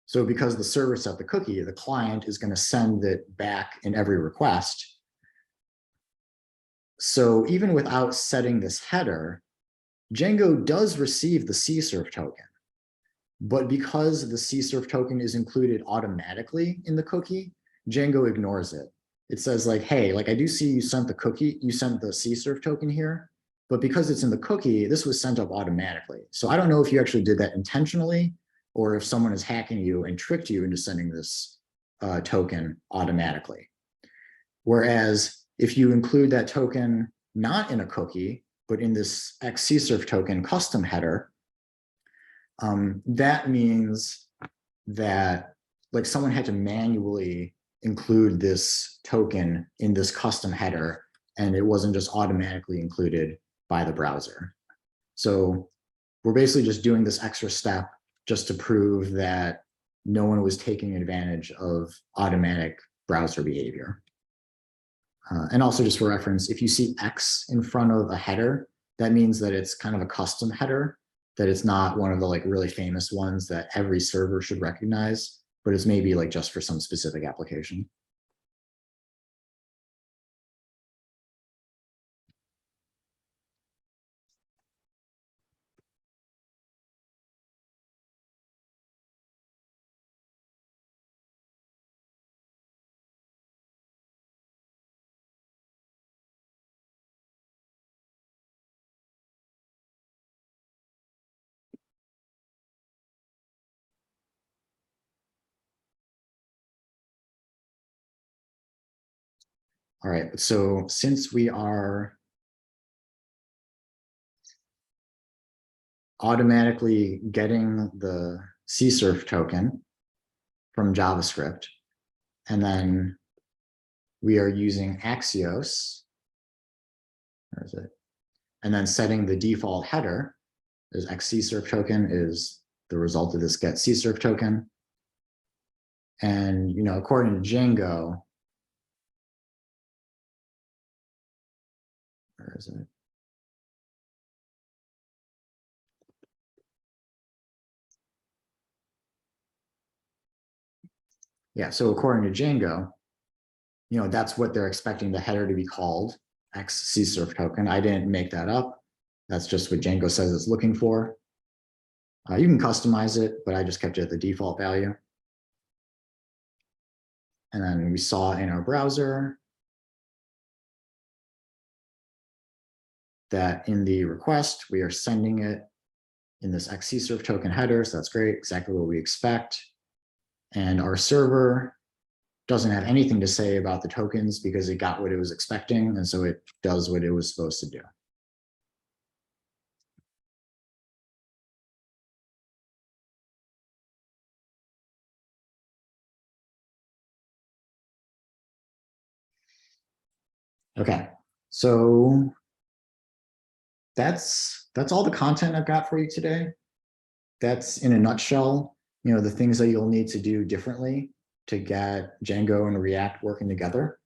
So because the server set the cookie, the client is going to send it back in every request. So even without setting this header, Django does receive the CSRF token. But because the CSRF token is included automatically in the cookie, Django ignores it. It says like, hey, like I do see you sent the cookie, you sent the CSRF token here, but because it's in the cookie, this was sent up automatically. So I don't know if you actually did that intentionally or if someone is hacking you and tricked you into sending this token automatically. Whereas if you include that token not in a cookie, but in this X CSRF token custom header, that means that like someone had to manually include this token in this custom header, and it wasn't just automatically included by the browser. So we're basically just doing this extra step just to prove that no one was taking advantage of automatic browser behavior. And also just for reference, if you see X in front of a header, that means that it's kind of a custom header, that it's not one of the like really famous ones that every server should recognize, but it's maybe like just for some specific application. All right, so since we are automatically getting the CSRF token from JavaScript, and then we are using axios, where is it? And then setting the default header, as xcsrf token is the result of this get csrf token. And according to Django, where is it? Yeah, so according to Django, that's what they're expecting the header to be called, xcsrf token. I didn't make that up. That's just what Django says it's looking for. You can customize it, but I just kept it at the default value. And then we saw in our browser that in the request, we are sending it in this xcsrf token header. So that's great, exactly what we expect. And our server doesn't have anything to say about the tokens because it got what it was expecting. And so it does what it was supposed to do. Okay, so that's all the content I've got for you today. That's in a nutshell, the things that you'll need to do differently to get Django and React working together.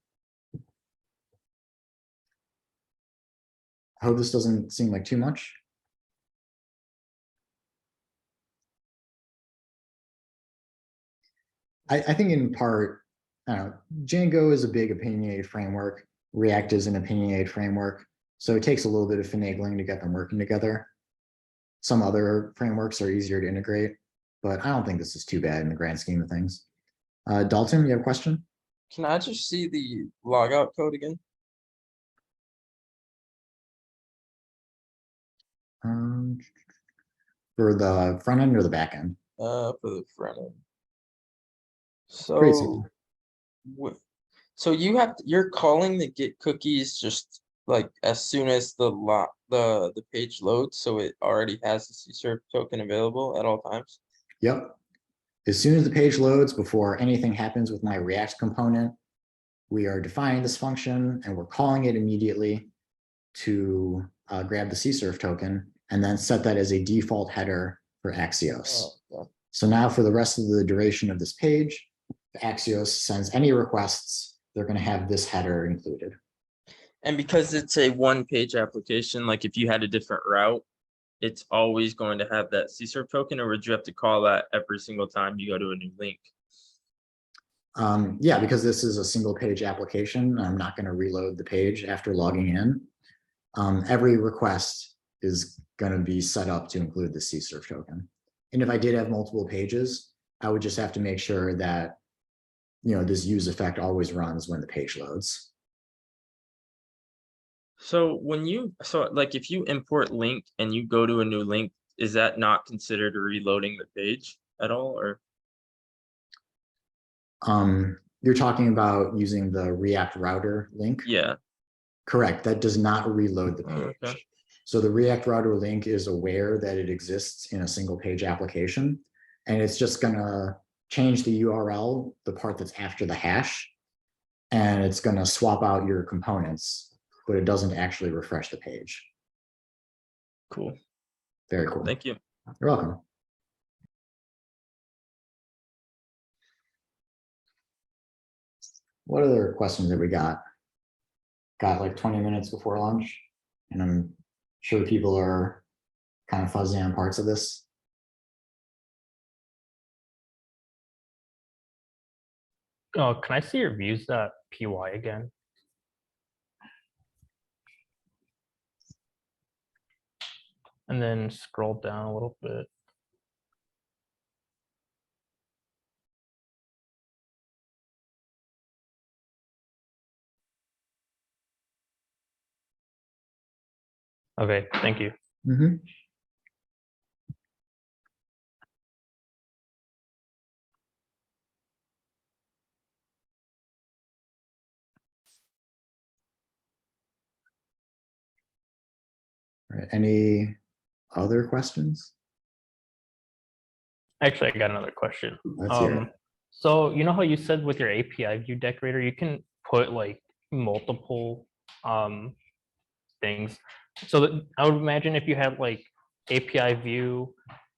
I hope this doesn't seem like too much. I think in part, Django is a big opinionated framework. React is an opinionated framework. So it takes a little bit of finagling to get them working together. Some other frameworks are easier to integrate, but I don't think this is too bad in the grand scheme of things. Dalton, you have a question? Can I just see the logout code again? For the front end or the back end? For the front end. Pretty So, simple. so you're calling the get cookies just like as soon as the page loads, so it already has the CSRF token available at all times. Yep. As soon as the page loads, before anything happens with my React component, we are defining this function and we're calling it immediately to grab the CSRF token and then set that as a default header for Axios. Oh, okay. So now for the rest of the duration of this page, the Axios sends any requests, they're going to have this header included. And because it's a one-page application, like if you had a different route, it's always going to have that CSRF token, or would you have to call that every single time you go to a new link? Yeah, because this is a single page application, I'm not going to reload the page after logging in. Every request is going to be set up to include the CSRF token. And if I did have multiple pages, I would just have to make sure that, this use effect always runs when the page loads. So like if you import link and you go to a new link, is that not considered reloading the page at all, or? You're talking about using the React router link? Yeah. Correct. That does not reload the page. Okay. So the React router link is aware that it exists in a single page application, and it's just going to change the URL, the part that's after the hash, and it's going to swap out your components, but it doesn't actually refresh the page. Cool. Very cool. Thank you. You're welcome. What other questions have we got? Got like 20 minutes before lunch, and I'm Sure people are kind of fuzzy on parts of this. Oh, can I see your views.py again? And then scroll down a little bit. Okay, thank you. Mhm. All right, any other questions? Actually, I got another question. Let's hear it. So you know how you said with your API view decorator, you can put like multiple things. So that I would imagine if you had like API view,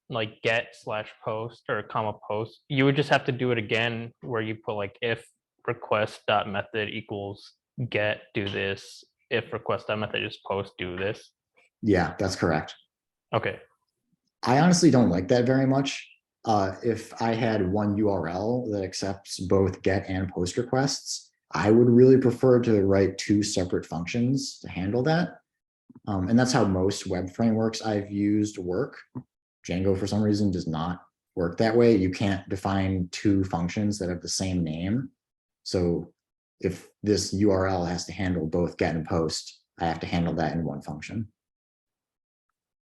like get/post or comma post, you would just have to do it again where you put like if request.method equals get do this, if request.method is post do this. Yeah, that's correct. Okay. I honestly don't like that very much. If I had one URL that accepts both get and post requests, I would really prefer to write two separate functions to handle that. And that's how most web frameworks I've used work. Django, for some reason, does not work that way. You can't define two functions that have the same name. So if this URL has to handle both get and post, I have to handle that in one function.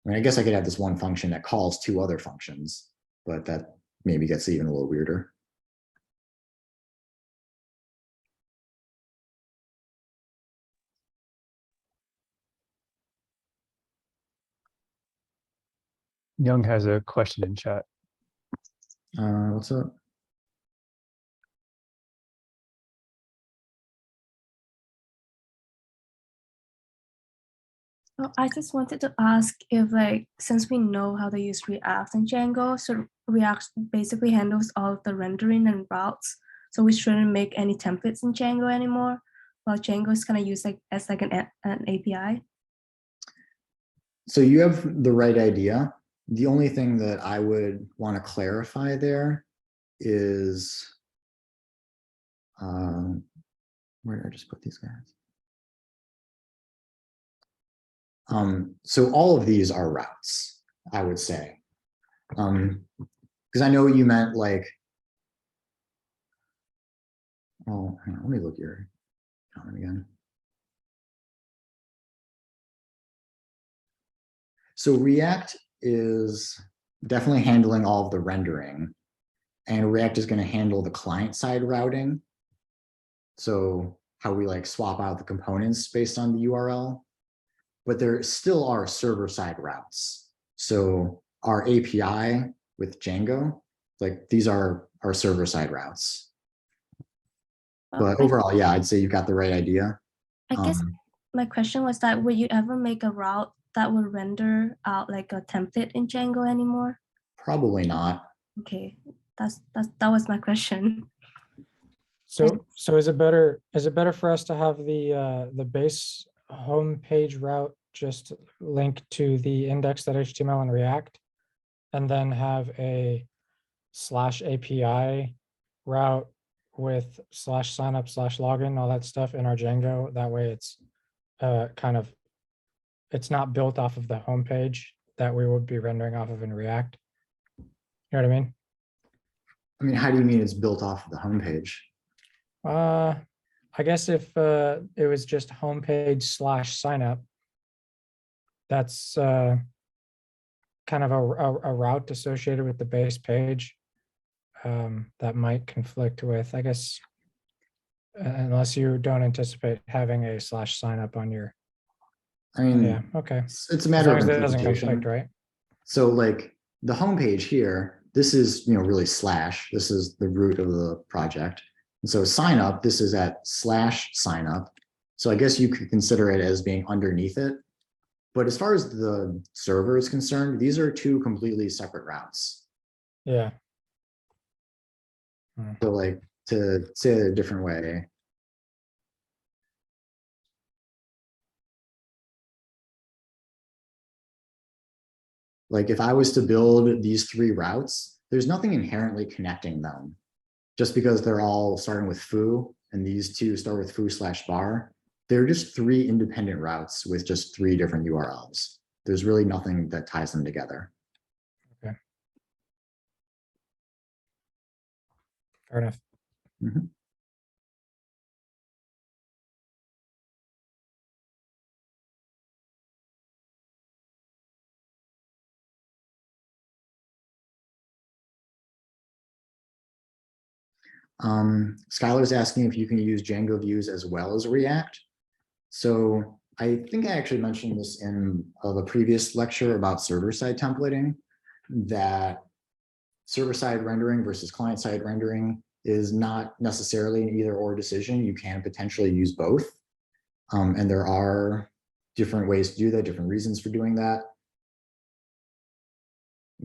I mean, I guess I could have this one function that calls two other functions, but that maybe gets even a little weirder. Young has a question in chat. What's up? Oh, I just wanted to ask if, like, since we know how to use React and Django, so React basically handles all of the rendering and routes, so we shouldn't make any templates in Django anymore, while Django is kind of used like as like an API. So you have the right idea. The only thing that I would want to clarify there is, where did I just put these guys? So all of these are routes, I would say. Because I know you meant like, oh, hang on, let me look your comment again. So React is definitely handling all of the rendering, and React is going to handle the client-side routing. So how we like swap out the components based on the URL, but there still are server-side routes. So our API with Django, like these are our server-side routes. But overall, yeah, I'd say you've got the right idea. I guess my question was that would you ever make a route that would render out like a template in Django anymore? Probably not. Okay, that was my question. So is it better for us to have the base homepage route just linked to the index.html and React, and then have a /API route with /signup/login, all that stuff in our Django? That way it's it's not built off of the homepage that we would be rendering off of in React. You know what I mean? I mean, how do you mean it's built off of the homepage? I guess if it was just homepage /signup, that's kind of a route associated with the base page that might conflict with, I guess, unless you don't anticipate having a /signup on your. I mean, yeah, okay. It's a matter of that doesn't interpretation. conflict, right? So like the homepage here, this is, really /, this is the root of the project. And so sign up, this is at /sign up. So I guess you could consider it as being underneath it. But as far as the server is concerned, these are two completely separate routes. Yeah. So like, to say it a different way, like if I was to build these 3 routes, there's nothing inherently connecting them. Just because they're all starting with foo and these 2 start with foo/bar, they're just 3 independent routes with just 3 different URLs. There's really nothing that ties them together. Okay. Fair enough. Mhm. Skylar's asking if you can use Django views as well as React. So I think I actually mentioned this in the previous lecture about server-side templating, that server-side rendering versus client-side rendering is not necessarily an either-or decision. You can potentially use both. And there are different ways to do that, different reasons for doing that.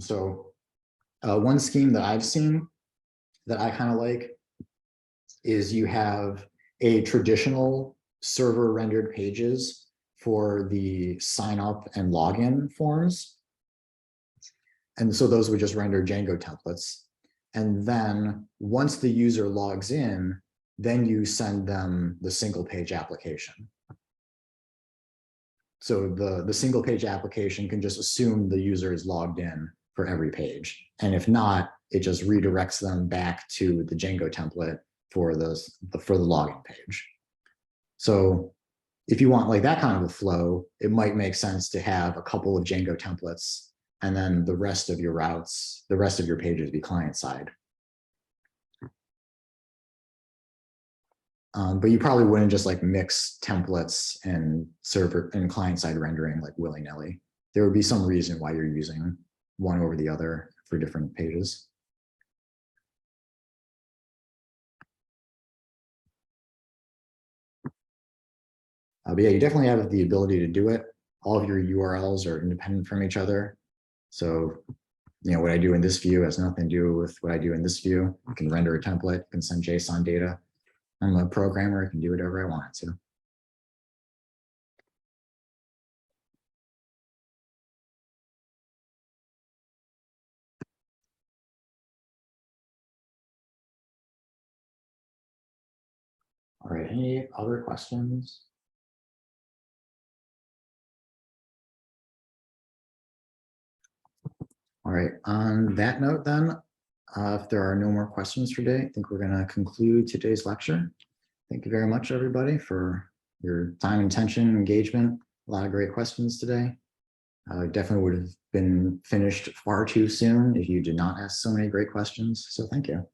So one scheme that I've seen that I kind of like is you have a traditional server rendered pages for the sign up and login forms. And so those would just render Django templates. And then once the user logs in, then you send them the single page application. So the single page application can just assume the user is logged in for every page. And if not, it just redirects them back to the Django template for the login page. So if you want like that kind of a flow, it might make sense to have a couple of Django templates and then the rest of your routes, the rest of your pages be client side. But you probably wouldn't just like mix templates and server and client side rendering like willy-nilly. There would be some reason why you're using one over the other for different pages. But yeah, you definitely have the ability to do it. All of your URLs are independent from each other. So, you know, what I do in this view has nothing to do with what I do in this view. I can render a template, I can send JSON data. I'm a programmer, I can do whatever I want to. All right, any other questions? All right, on that note then, if there are no more questions for today, I think we're going to conclude today's lecture. Thank you very much, everybody, for your time, attention, engagement. A lot of great questions today. Definitely would have been finished far too soon if you did not ask so many great questions. So thank you.